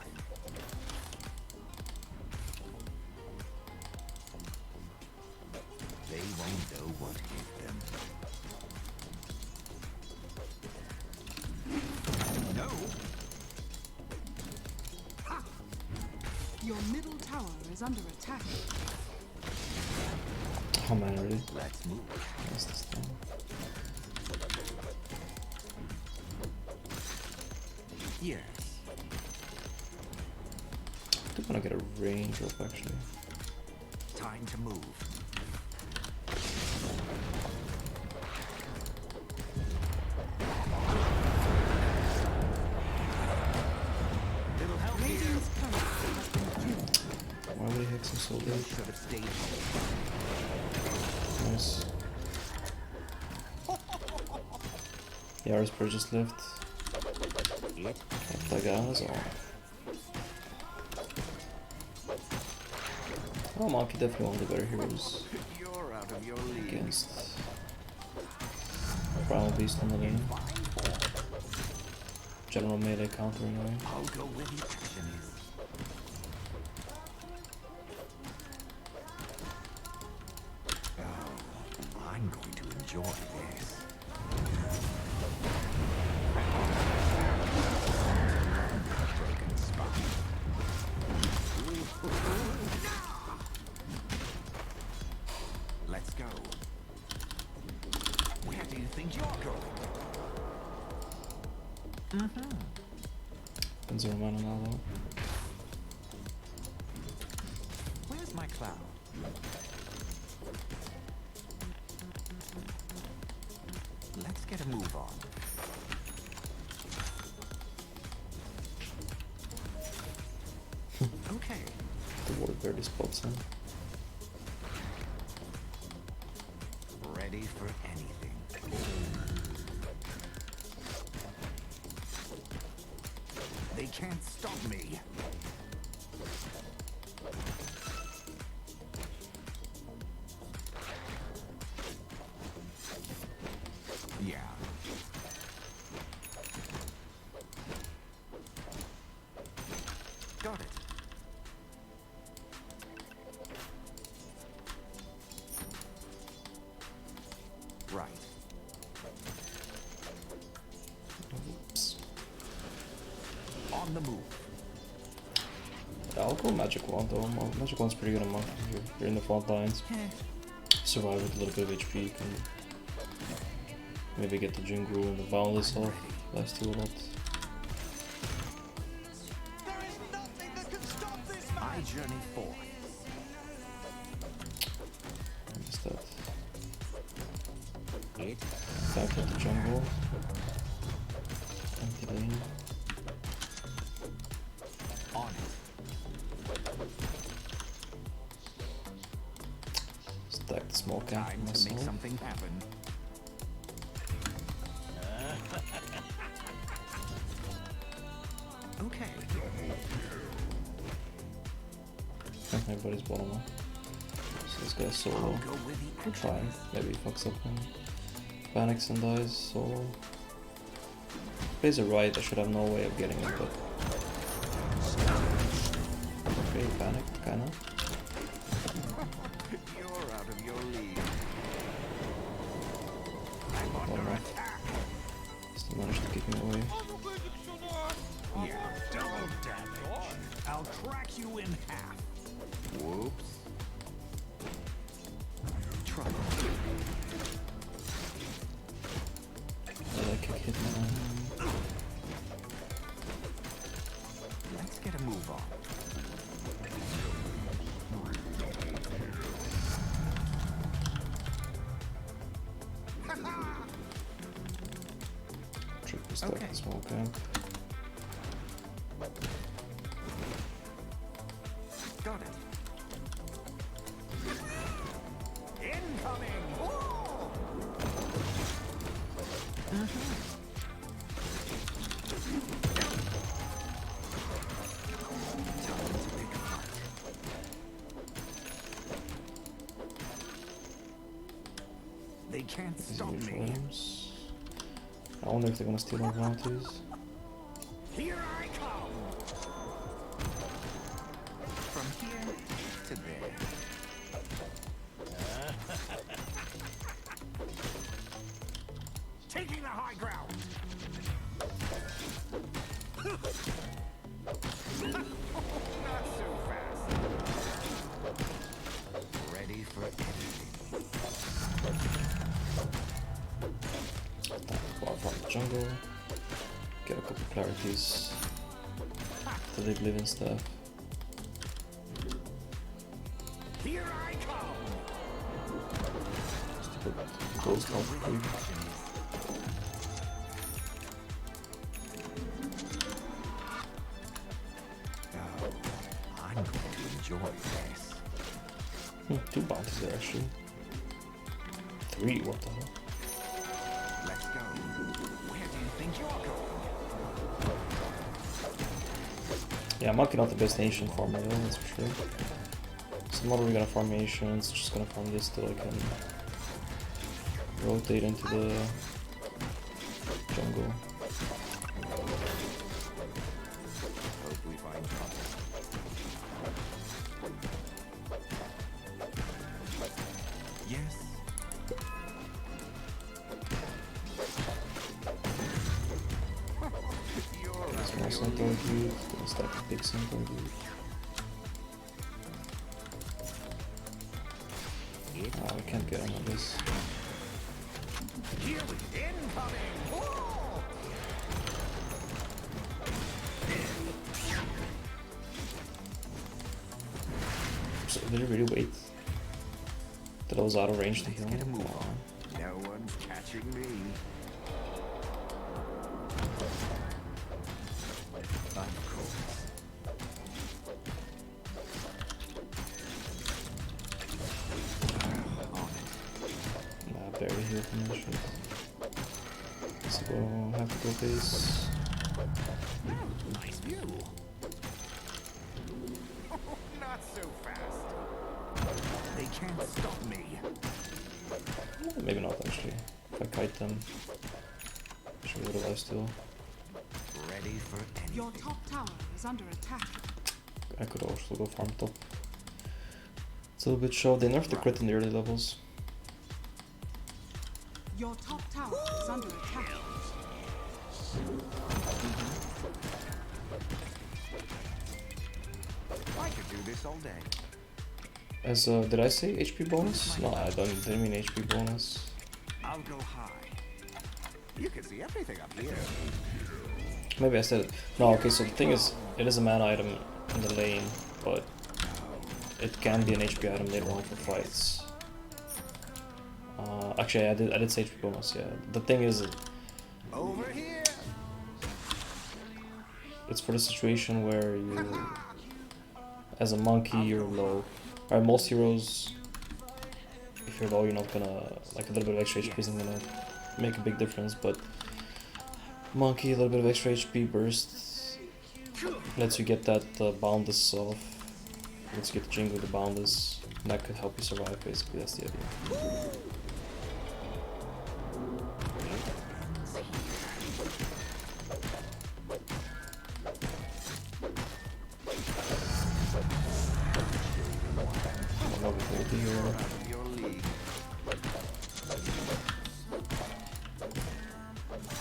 They won't know what hit them. No! Your middle tower is under attack. Oh man, really? Let's move. What's this thing? Yes. I do wanna get a range up actually. Time to move. Little help here. Okay. Should have stayed Nice. Yarisper just left. home. Tagaz on. Oh, Monkey definitely one of the better heroes You're out of your league. against Primal Beast on the lane. General melee counter anyway. I'll go where the action is. Oh, I'm going to enjoy this. Broken spine. Let's go. Where do you think you're going? And 0 mana now though. Where's my cloud? Let's get a move on. Okay. The ward barely spots him. Ready for anything. They can't stop me. Yeah. Got it. Right. Oops. On the move. Yeah, I'll go Magic Wand though. Magic Wand's pretty good on Monkey here. You're in the front lines. Survive with a little bit of HP. You can maybe get the Jingle and the Boundless off. Last two a lot. I journey forth. I missed that. It Attack at the jungle. Empty lane. on it. Stack the small camp for Time to make myself. something happen. Okay. Everybody's bottom up. So this guy's I'll solo. go where the We'll action try. is. Maybe he fucks up and panics and dies solo. Plays it right, I should have no way of getting it, but okay, he panicked, kinda. You're out of your league. I'm under Alright. attack. Still managed to kick me away. Yeah, double damage. I'll crack you in half. Whoops. Trouble. That kick hit my Let's get a move on. triple stack Okay. the small camp. Got it. Incoming! Whoa! Time to pick a fight. They can't These stop neutral me. items. I wonder if they're gonna steal my bounties. Here I come! From here to there. Taking the high ground! Not so fast. Ready for anything. Far from the jungle. Get a couple clarities. The big living stuff. Here I come! Just to put ghost on free. Oh, I'm going to enjoy this. 3, what the hell? Let's go. Where do you think you're going? Yeah, Monkey not the best ancient farmer though, that's for sure. So I'm not really gonna farm ancients, just gonna farm this till I can rotate into the jungle. Hope we find trouble. Yes. Small centaur dude, gonna stack a big centaur dude. Ah, we can't get him on this. So did he really wait? That I was out of range to heal him? Come on. No one's catching me. Of course. Nah, barely healed from this shit. So go, have to go base. Nice view. Not so fast. They can't stop me. Maybe not actually. If I kite them, should be alive still. Ready for anything. Your top tower is under attack. I could also go farm top. It's a little bit show. They nerfed the crit in the early levels. Your top tower is under attack. I could do this all day. As did I say HP bonus? No, I didn't mean HP bonus. I'll go high. You can see everything up here. Maybe I said it. No, okay, so the thing is, it is a mana item in the lane, but it can be an HP item later on for fights. Actually, I did say HP bonus, yeah. The thing is, Over here. it's for the situation where you, as a monkey, you're low. Alright, most heroes, if you're low, you're not gonna, like a little bit of extra HP isn't gonna make a big difference, but monkey, a little bit of extra HP burst lets you get that boundless off, lets you get the jingle with the boundless, and that could help you survive basically, that's the idea. Your league.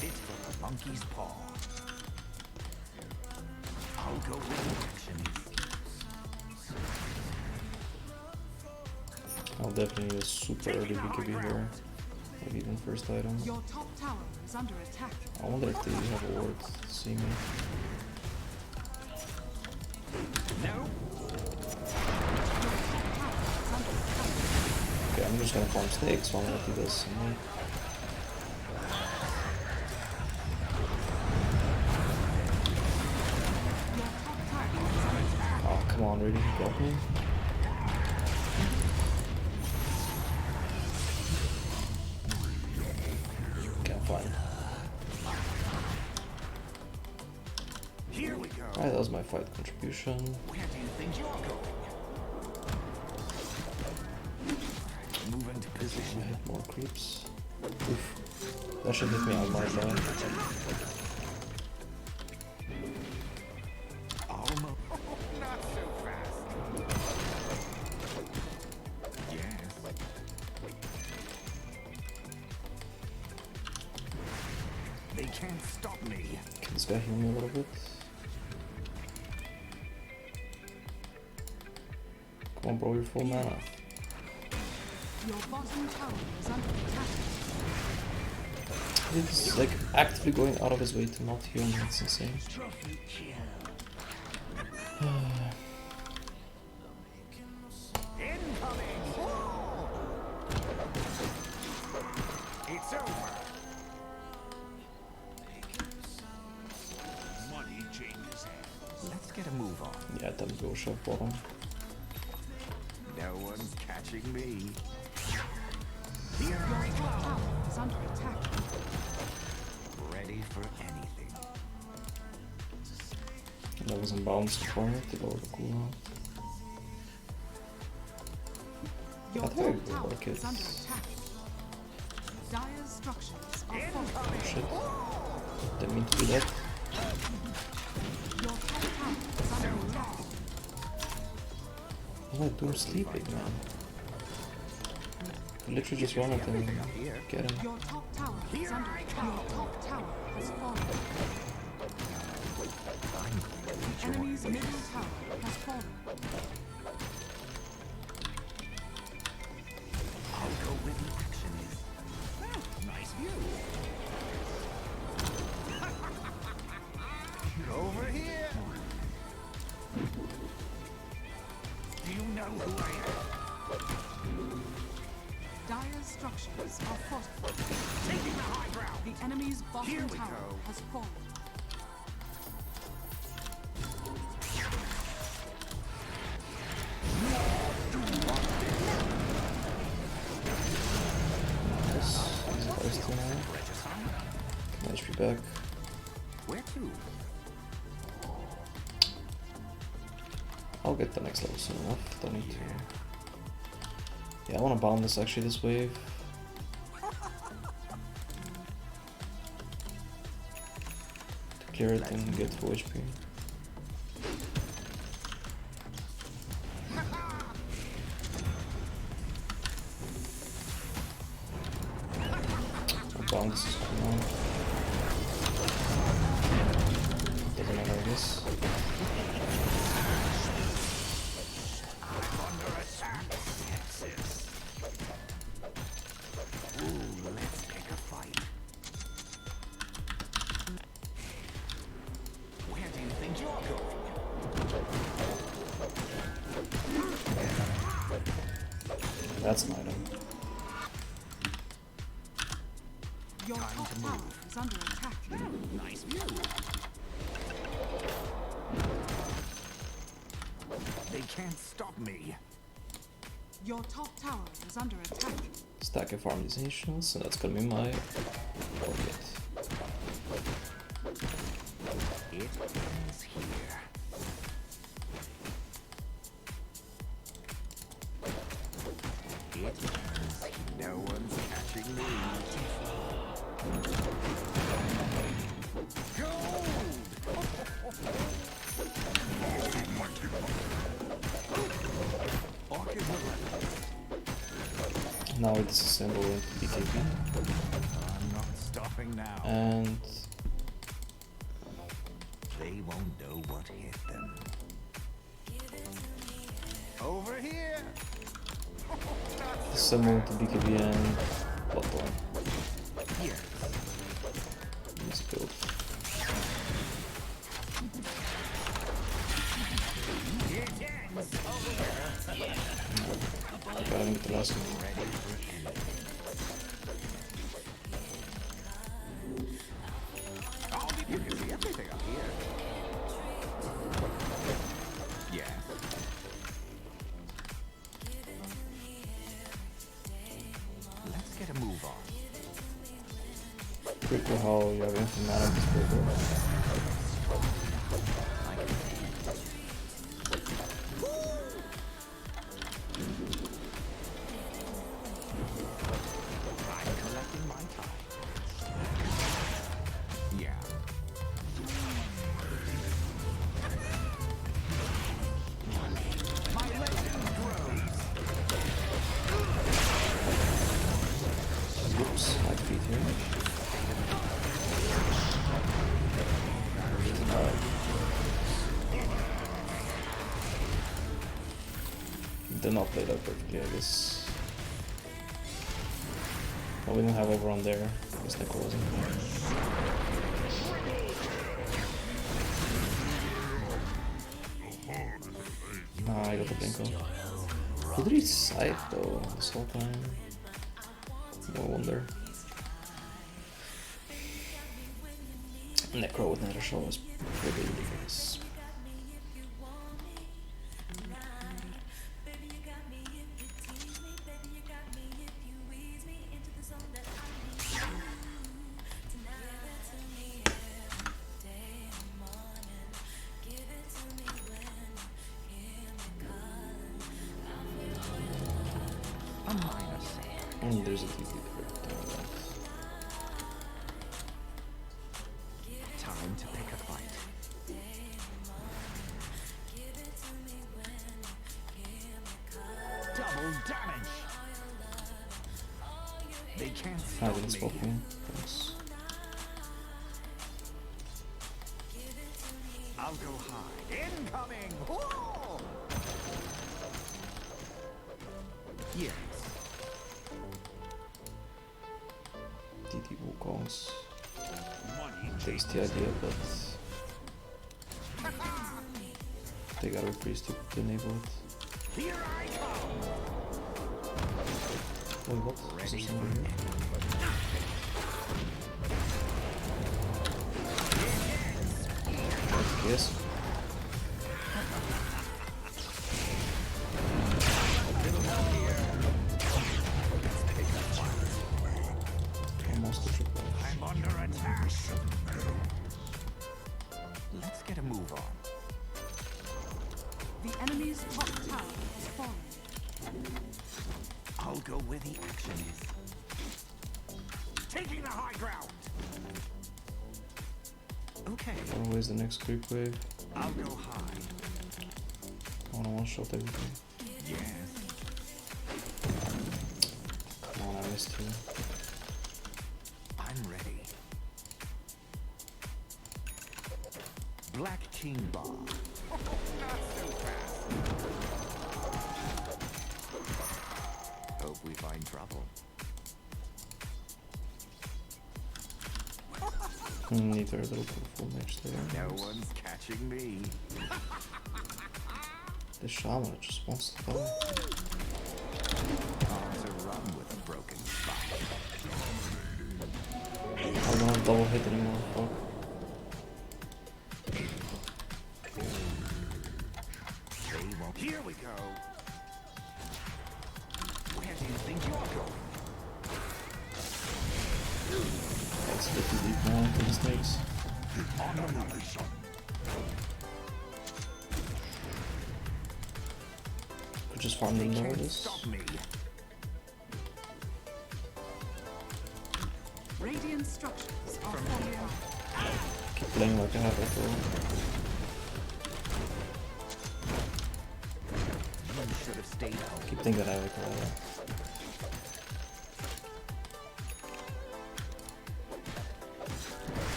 It's for a monkey's paw. I'll go with action. I'll definitely use super early BKB here, maybe even first item. Your top tower is under attack. I wonder if they have a ward to see me. No. Okay, I'm just gonna farm snakes while I do this. Oh, come on, really? You got me? Okay, I'm fine. Here we go. Alright, that was my fight contribution. Where do you think you're going? Move into I position. hit more creeps. Oof. That should hit me on my side. Almost. Not so fast. Yes. They can't stop me. Can this guy heal me a little bit? Come on, bro, you're full mana. Your bottom tower is under attack. He's like actively going out of his way to not heal me, it's insane. Incoming! It's over. Money changes hands. Let's get a move on. Yeah, time to go shove bottom. No one's catching me. Here. under attack. Ready for anything. That was unbalanced before to lower the cooldown. Your I think I top will tower work it. is under attack. Dire's structures are falling. Shit. Didn't mean to do that. Your top tower is under attack. What am I doing sleeping, man? I literally just run at him and get him. Your top tower is under attack. Your top tower has fallen. The enemy's middle tower has fallen. I'll go where the action is. Nice view. Over here. Do you know who I am? Dire's structures are fortified. Taking the high ground. The enemy's Here bottom we tower go. has fallen. Nice. Easy place to now. Can HP back. Where to? I'll get the next level soon enough. Don't need to. Yeah, I want to bomb this actually this wave. To clear it and get full HP. I'll bomb this cool. Doesn't matter, I guess. Ooh, let's pick a fight. Where do you think you're going? That's an item. Your top tower is under attack. Nice view. They can't stop me. Your top tower is under attack. Stack of farm these nations, and that's gonna be my target. It ends here. It ends here. No one's catching me. Orchid Now we disassemble into BKB, I'm not stopping now. and They won't know what hit them. Over here! disassemble into BKB and Bloodborne. Here. Let's build. I got him with the last one. Ready for anything. Oh, you can see everything up here. Yeah. Let's get a move on. Pretty cool how you have infinite mana in this build. I can I'm collecting my time. Yeah. My legend grows. Oops, I feed here. Alright. Did not play that perfectly, I guess. Well, we didn't have everyone there. I guess Nico wasn't. Ah, I got the Blinko. Who did he side though this whole time? No wonder. Necro with Nether Shell was pretty ridiculous. damage. They can't I stop didn't spot me. me. Thanks. I'll go high. Incoming! Whoa! Yes. DD Wukongs. Money Takes the idea, but they gotta be pretty stupid to enable it. Here I come! Wait, what? Is there Ready someone here? Yes. Almost a triple. I'm under attack. Let's get a move on. The enemy's top tower is falling. I'll go where the action is. Taking the high ground. Okay, Always the next creep wave. I'll go high. I wanna one shot everything. Yes. Come on, I missed you. I'm ready. Black King Bar. Not so fast. Hope we find trouble. Neither a little full match there. No one's catching me. The shaman just wants to die. On to run with a broken spine. I don't have double hit anymore, fuck. They won't. Here we go. Where do you think you're going? It's a bit too deep now for the snakes. On the move. Could just farm They them over can't this. stop me. Radiant structures are falling. Keep playing like I have before. You should have stayed home. Keep thinking I have it.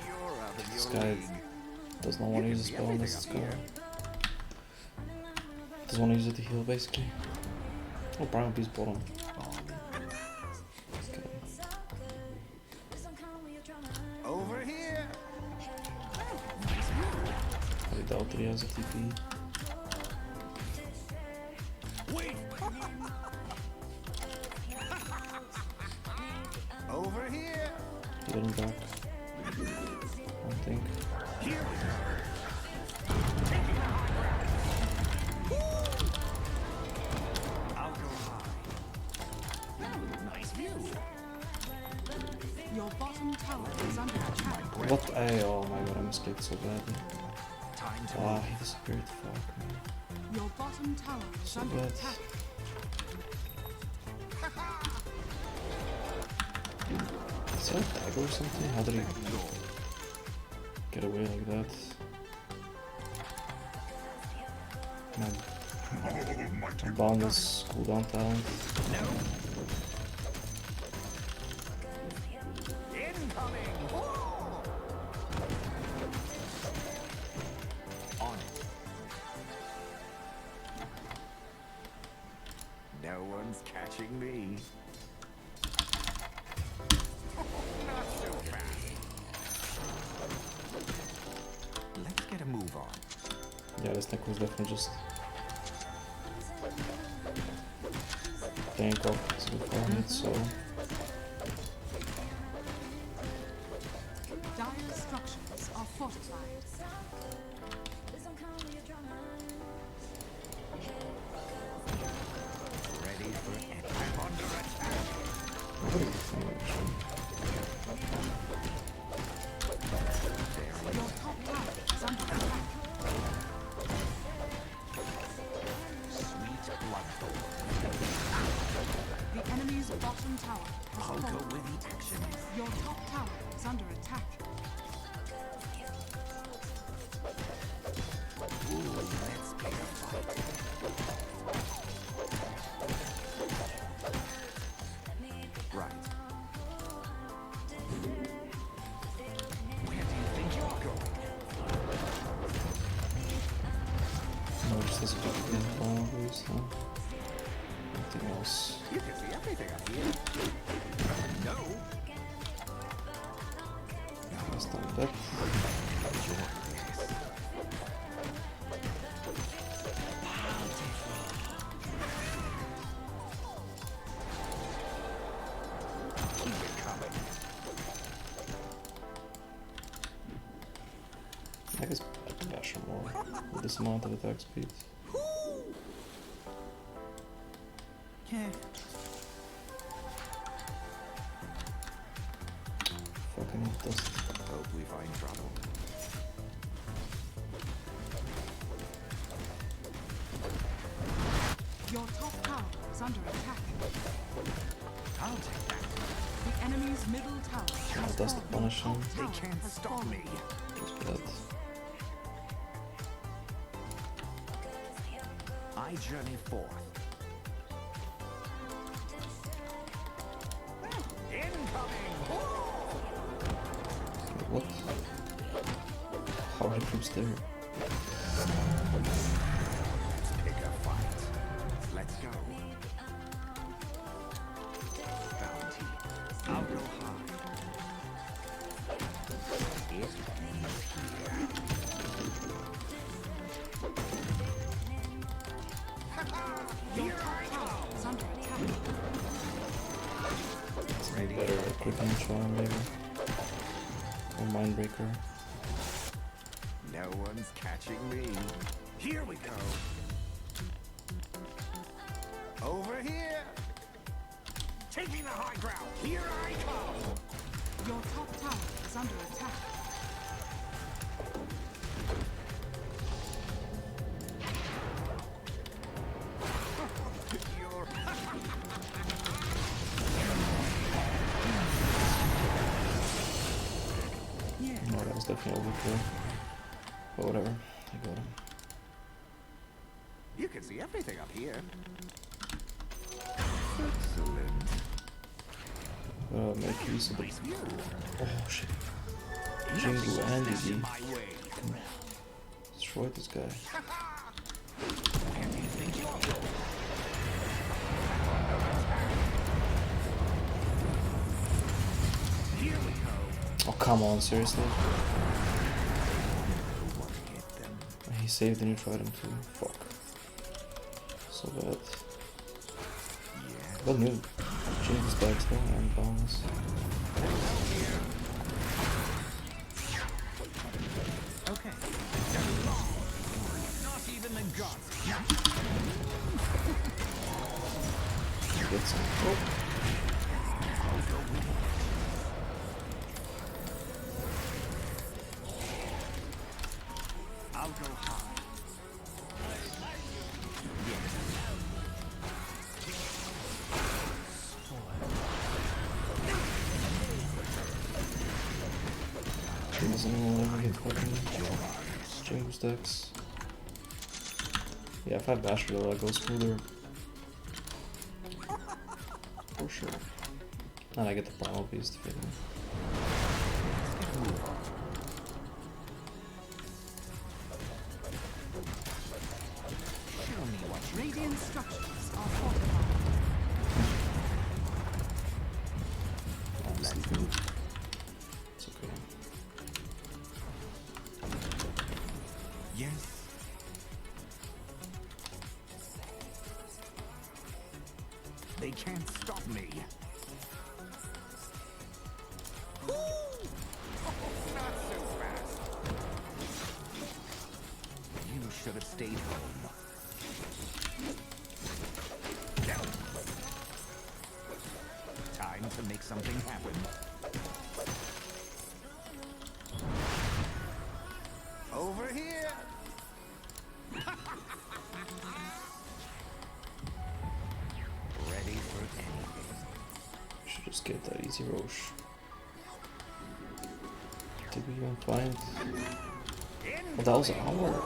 You're out of This your guy league. does not want to use a spell unless it's gone. Doesn't want to use it to heal basically. Oh, Brown Beast bottom. Okay. Over here. I doubt that he has a TP. Wait. Over here. Getting back. I don't think. Here we go. Taking the high ground. I'll go high. Ooh, nice view. Your bottom tower is under attack. What? Oh my god, I misclicked so badly. Time to Ah, move. he disappeared. Fuck, man. Your bottom tower is So under bad. attack. Is that a dagger or something? How did he get away like that? My boundless cooldown talent. Incoming. On it. No one's catching me. Not so fast. Let's get a move on. Yeah, this deck was definitely just tank off to farm it, so Dire structures are fortified. Ready for it. I'm under attack. Your top tower is under attack. Sweet bloodthorn. The enemy's bottom tower has I'll go fallen. where the action is. Your top tower is under attack. Ooh, let's pick a fight. huh? Anything else? You can see everything up here. No. Last time back. Keep it coming. I guess I can dash him more with this amount of attack speed. Yeah. Fucking dust. Hope we find trouble. Your top tower is under attack. I'll take that. The enemy's middle tower has Dust to fallen. punish him. Top They tower can't has stop fallen. me. Just for that. I journey forth. Incoming! What? How are the troops there? Pick a fight. Let's go. Bounty. I'll go high. It is here. Your top tower is under attack. Let's make better quick control maybe. Or Mindbreaker. No one's catching me. Here we go. Over here. Taking the high ground. Here I come. Your top tower is under attack. You're No, that was definitely overkill. But whatever, I got him. You can see everything up here. Excellent. Make use of the... Nice view. Oh shit. Nothing Jingu will and stand in DD. my way. Destroyed this guy. And you think you're Here we go. Oh come on, seriously? What hit them? He saved the neutral item too. Fuck. So bad. Yeah. What new? Jingu's back still and bonus. Okay. Not even the gods. Get some. Oh. I'll go high. Doesn't anyone ever get fucking Jingu stacks? Yeah, if I have Basher though, I go smoother. For sure. And I get the primal beast for them. Show me what Radiant structures are fortified. I'm sleeping. It's okay. Yes. They can't stop me. Ooh! Oh, not so fast. You should have stayed home. Time to make something happen. Over here. Ready for anything. Should just get that easy Roche. Did we even find? Oh, that was an hour.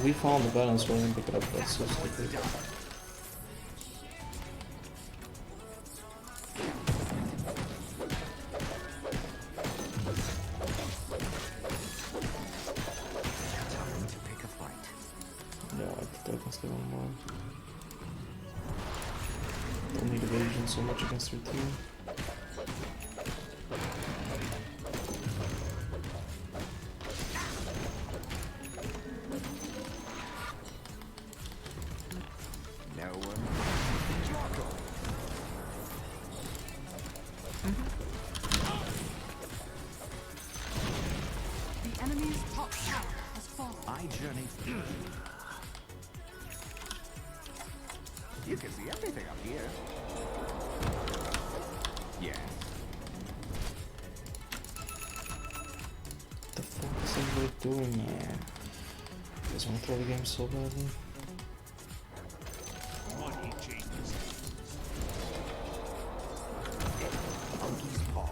We found the balance, we didn't pick it up. That's so stupid. Time to pick a fight. Yeah, I think I can stay one more. so much against your team. No one. Joggle. The enemy's top tower has fallen. I journey. You can see everything up here. Yes. What the fuck is everybody doing, man? You guys want to throw the game so badly? Monkey's paw.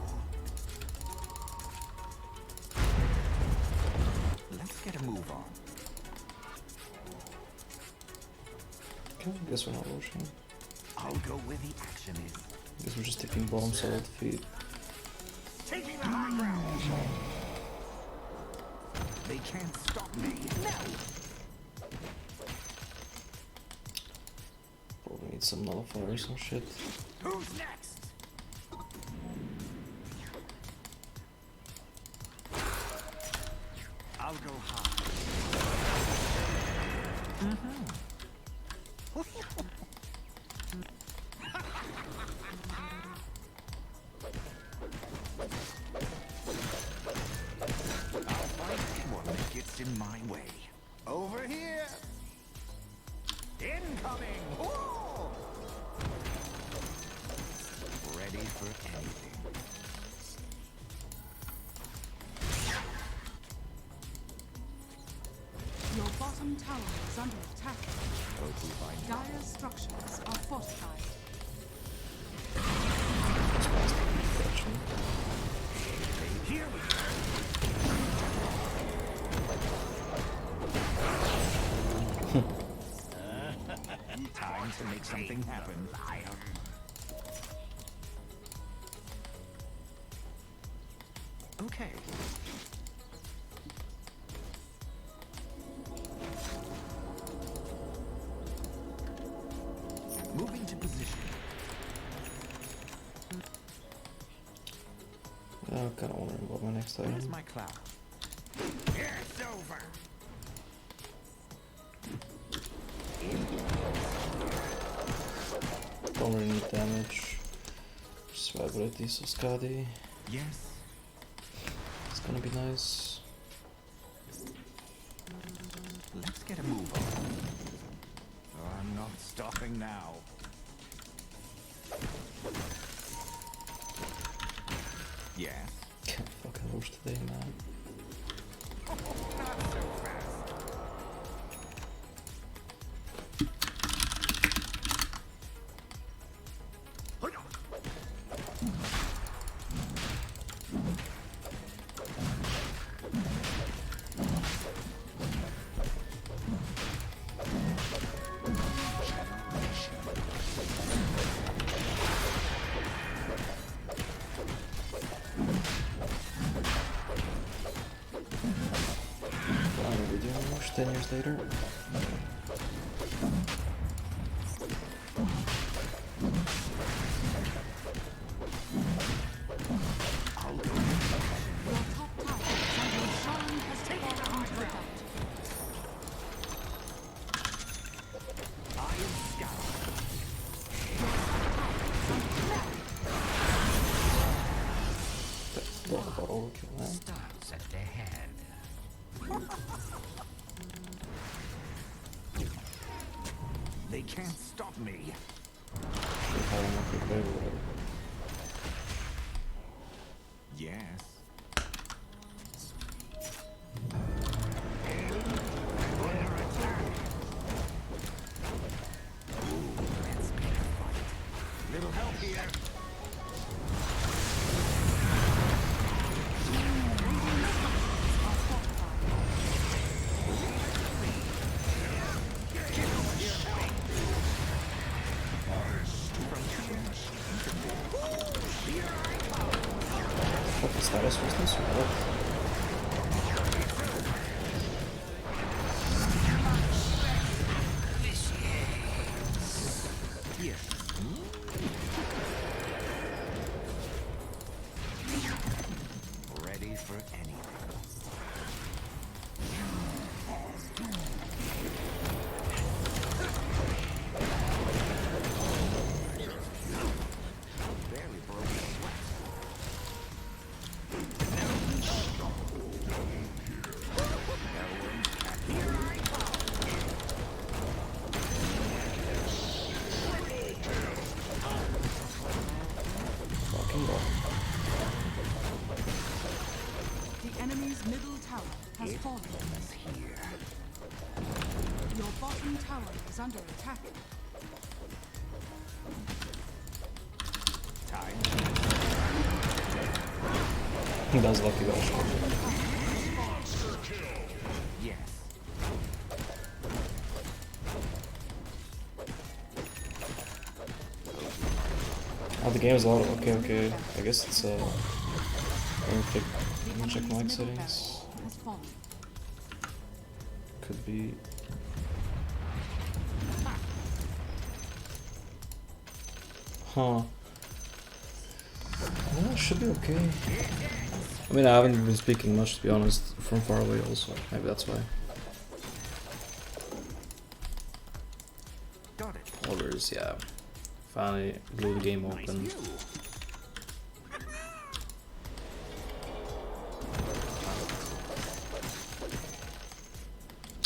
Let's get a move on. Okay, I guess we're not rushing. I'll go where the action is. I guess we're just taking bottom side defeat. Taking the high ground. They can't stop me. No. Probably need some nullifier or some shit. Who's next? I'll go high. I'll fight what gets in my way. Over here. Incoming. Whoa! Ready for anything. Your bottom tower is under attack. Hope we find Dire's structures are fortified. Here we go. Time to make something happen. Okay. Moving to position. I'm kind of wondering about my next Where's item. my cloud? It's over. Don't really need damage. Survivability, so Skadi. Yes. It's gonna be nice. Let's get a move on. Oh, I'm not stopping now. Yes. Can't fucking rush today, man. Not so fast. Finally, we're doing much 10 years later. I'll go. Your top tower is under Sean has taken on ground. I am Scout. Talk about overkill, man. Starts at the head. They can't stop me. Shit, how long have we played or whatever. Yes. Let's pick a fight. Little help here. What the status was this or what? Yes. fucking bottom. The enemy's middle tower has fallen. Your bottom tower is under attack. That was lucky though. Yes. Oh, the game is auto. Okay, okay. I guess it's let me check mic settings. Has fallen. Could be. Huh. Yeah, should be okay. I mean, I haven't been speaking much, to be honest, from far away also. Maybe that's why. Got it. Orders, yeah. Finally blew the game open.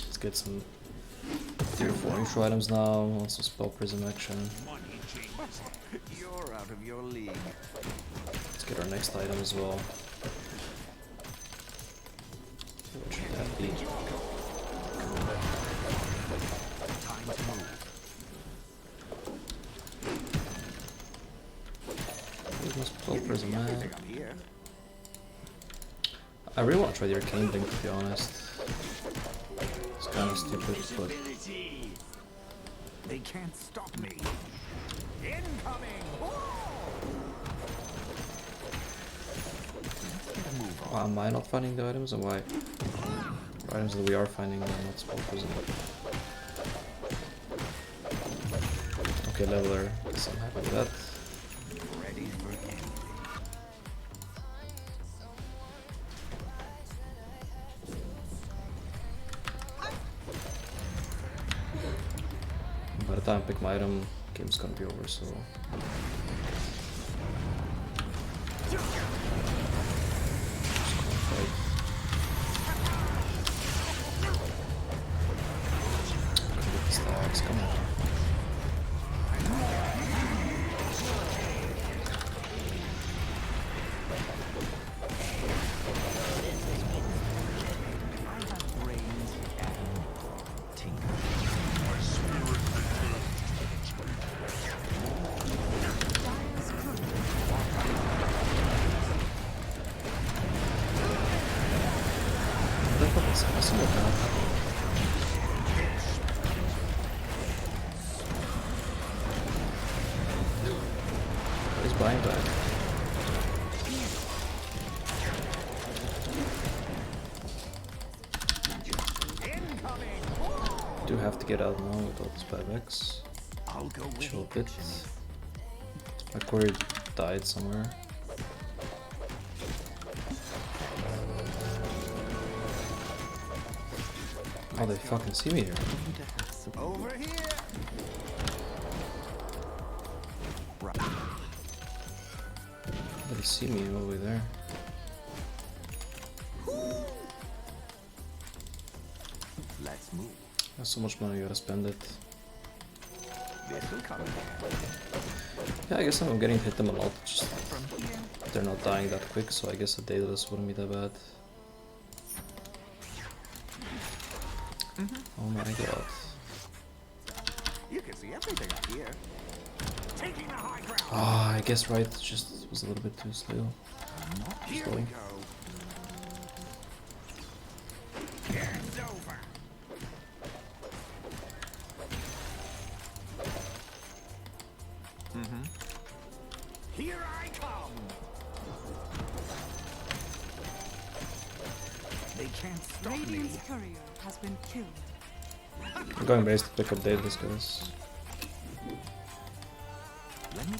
Let's get some 3 or 4 intro items now. Also spell prism action. You're out of your league. Let's get our next item as well. What should that be? Time to move. Where's my spell prism at? Everything up here. I really want to try the arcane blink, to be honest. It's kind of stupid, but They can't stop me. Incoming! Let's get a move on. why am I not finding the items, and why the items that we are finding are not spell prism? Okay, leveler. Guess I'm happy with that. Ready for anything. By the time I pick my item, game's gonna be over, so... Just gonna fight. Get the stacks, come on. I have brains and tinker. My spirit Dire's courier. What the fuck is awesome with that? He's buying back. Do have to get out now with all this buybacks. I'll go with Chill a the bit. action. My courier died somewhere. Oh, they fucking see me here. Over here. Right. They see me all the way there. Let's move. There's so much money, you gotta spend it. This will come. Yeah, I guess I'm getting to hit them a lot. Just From here. they're not dying that quick, so I guess a Daedalus wouldn't be that bad. Oh my god. You can see everything up here. Taking the high ground. Ah, I guess right, just was a little bit too slow. Here we go. It's over. Here I come. They can't stop me. Radiant's courier has been killed. I'm going base to pick up Daedalus, guys. Let me.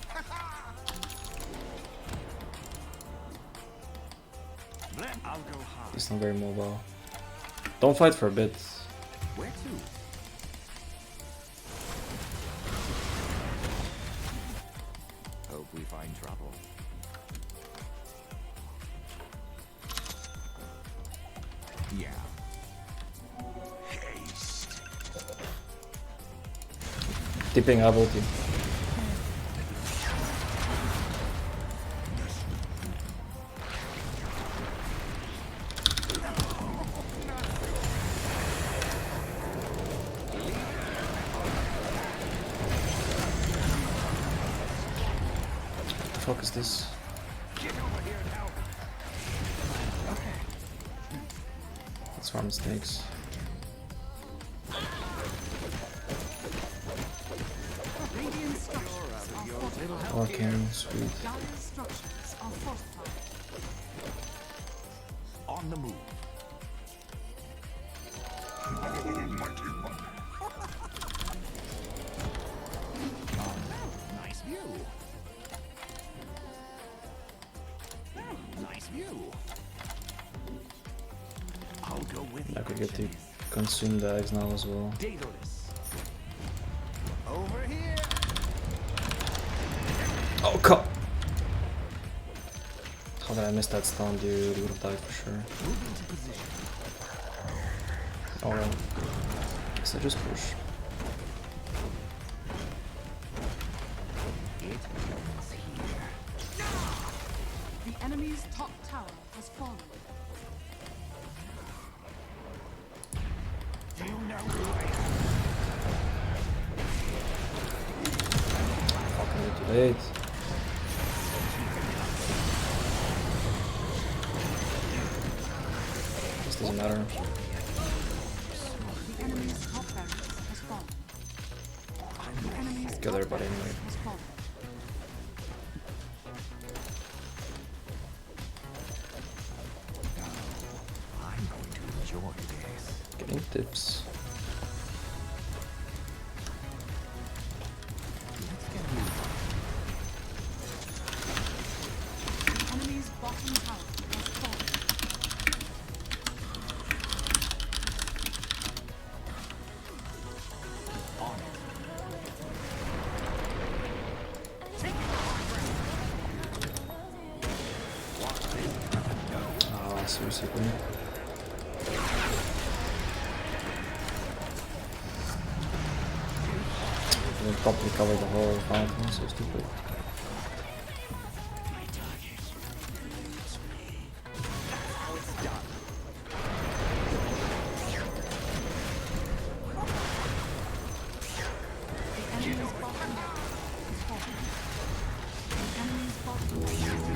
I'll go high. He's not very mobile. Don't fight for a bit. Where to? Hope we find trouble. Yeah. Haste. Dipping up ulti. fuck is this? Let's farm the snakes. Radiant structures are fortified. Arcane, sweet. Dire structures are fortified. On the move. Almighty one. Nice view. Nice view. I'll go with I you. could get to consume the eggs now as well. Daedalus. Over here. Oh, come! How did I miss that stun, dude? Would have died for sure. Move into position. Oh well. Guess I just push. It ends here. The enemy's top tower has fallen. Do you know who I am? Fucking too late. This doesn't matter. The enemy's top barracks has fallen. The enemy's Kill top everybody barracks anyway. has fallen. I'm going to enjoy this. Getting tips. Let's get moving. The enemy's bottom tower has fallen. On it. Ah, seriously, bro. They probably cover the whole fountain, so stupid. The enemy's bottom tower has fallen. The enemy's bottom tower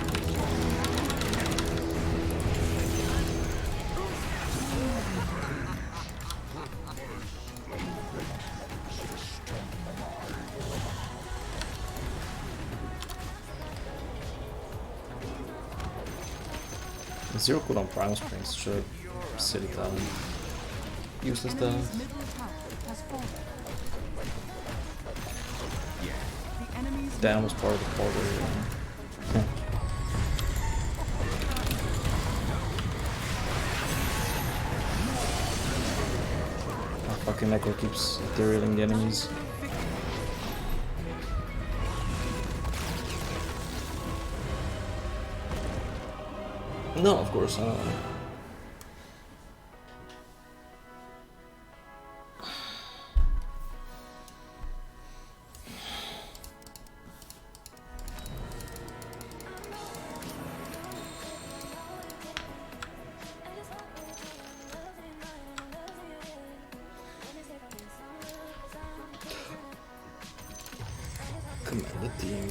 Zero cooldown Primal Spring, such a silly talent. Useless The talent. enemy's middle tower has fallen. The enemy's Dan was part of the border. Ah, fucking Echo keeps derailing the enemies. No, of course not. Command the team.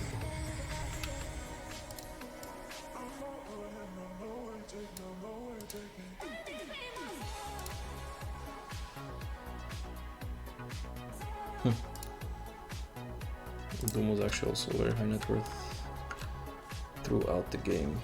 Doom was actually also very high net worth throughout the game.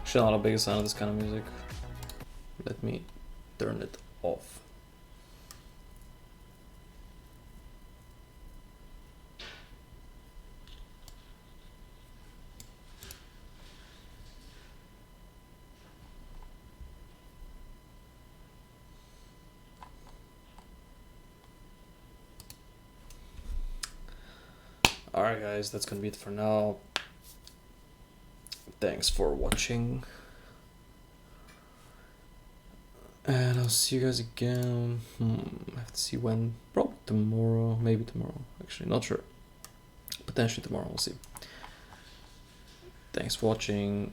Actually, not a big fan of this kind of music. Let me turn it off. Alright guys, that's gonna be it for now. Thanks for watching. And I'll see you guys again. I have to see when. Probably tomorrow. Maybe tomorrow. Actually, not sure. Potentially tomorrow. We'll see. Thanks for watching.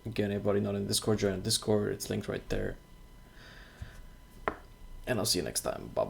Again, anybody not in Discord, join Discord. It's linked right there. And I'll see you next time. Bye.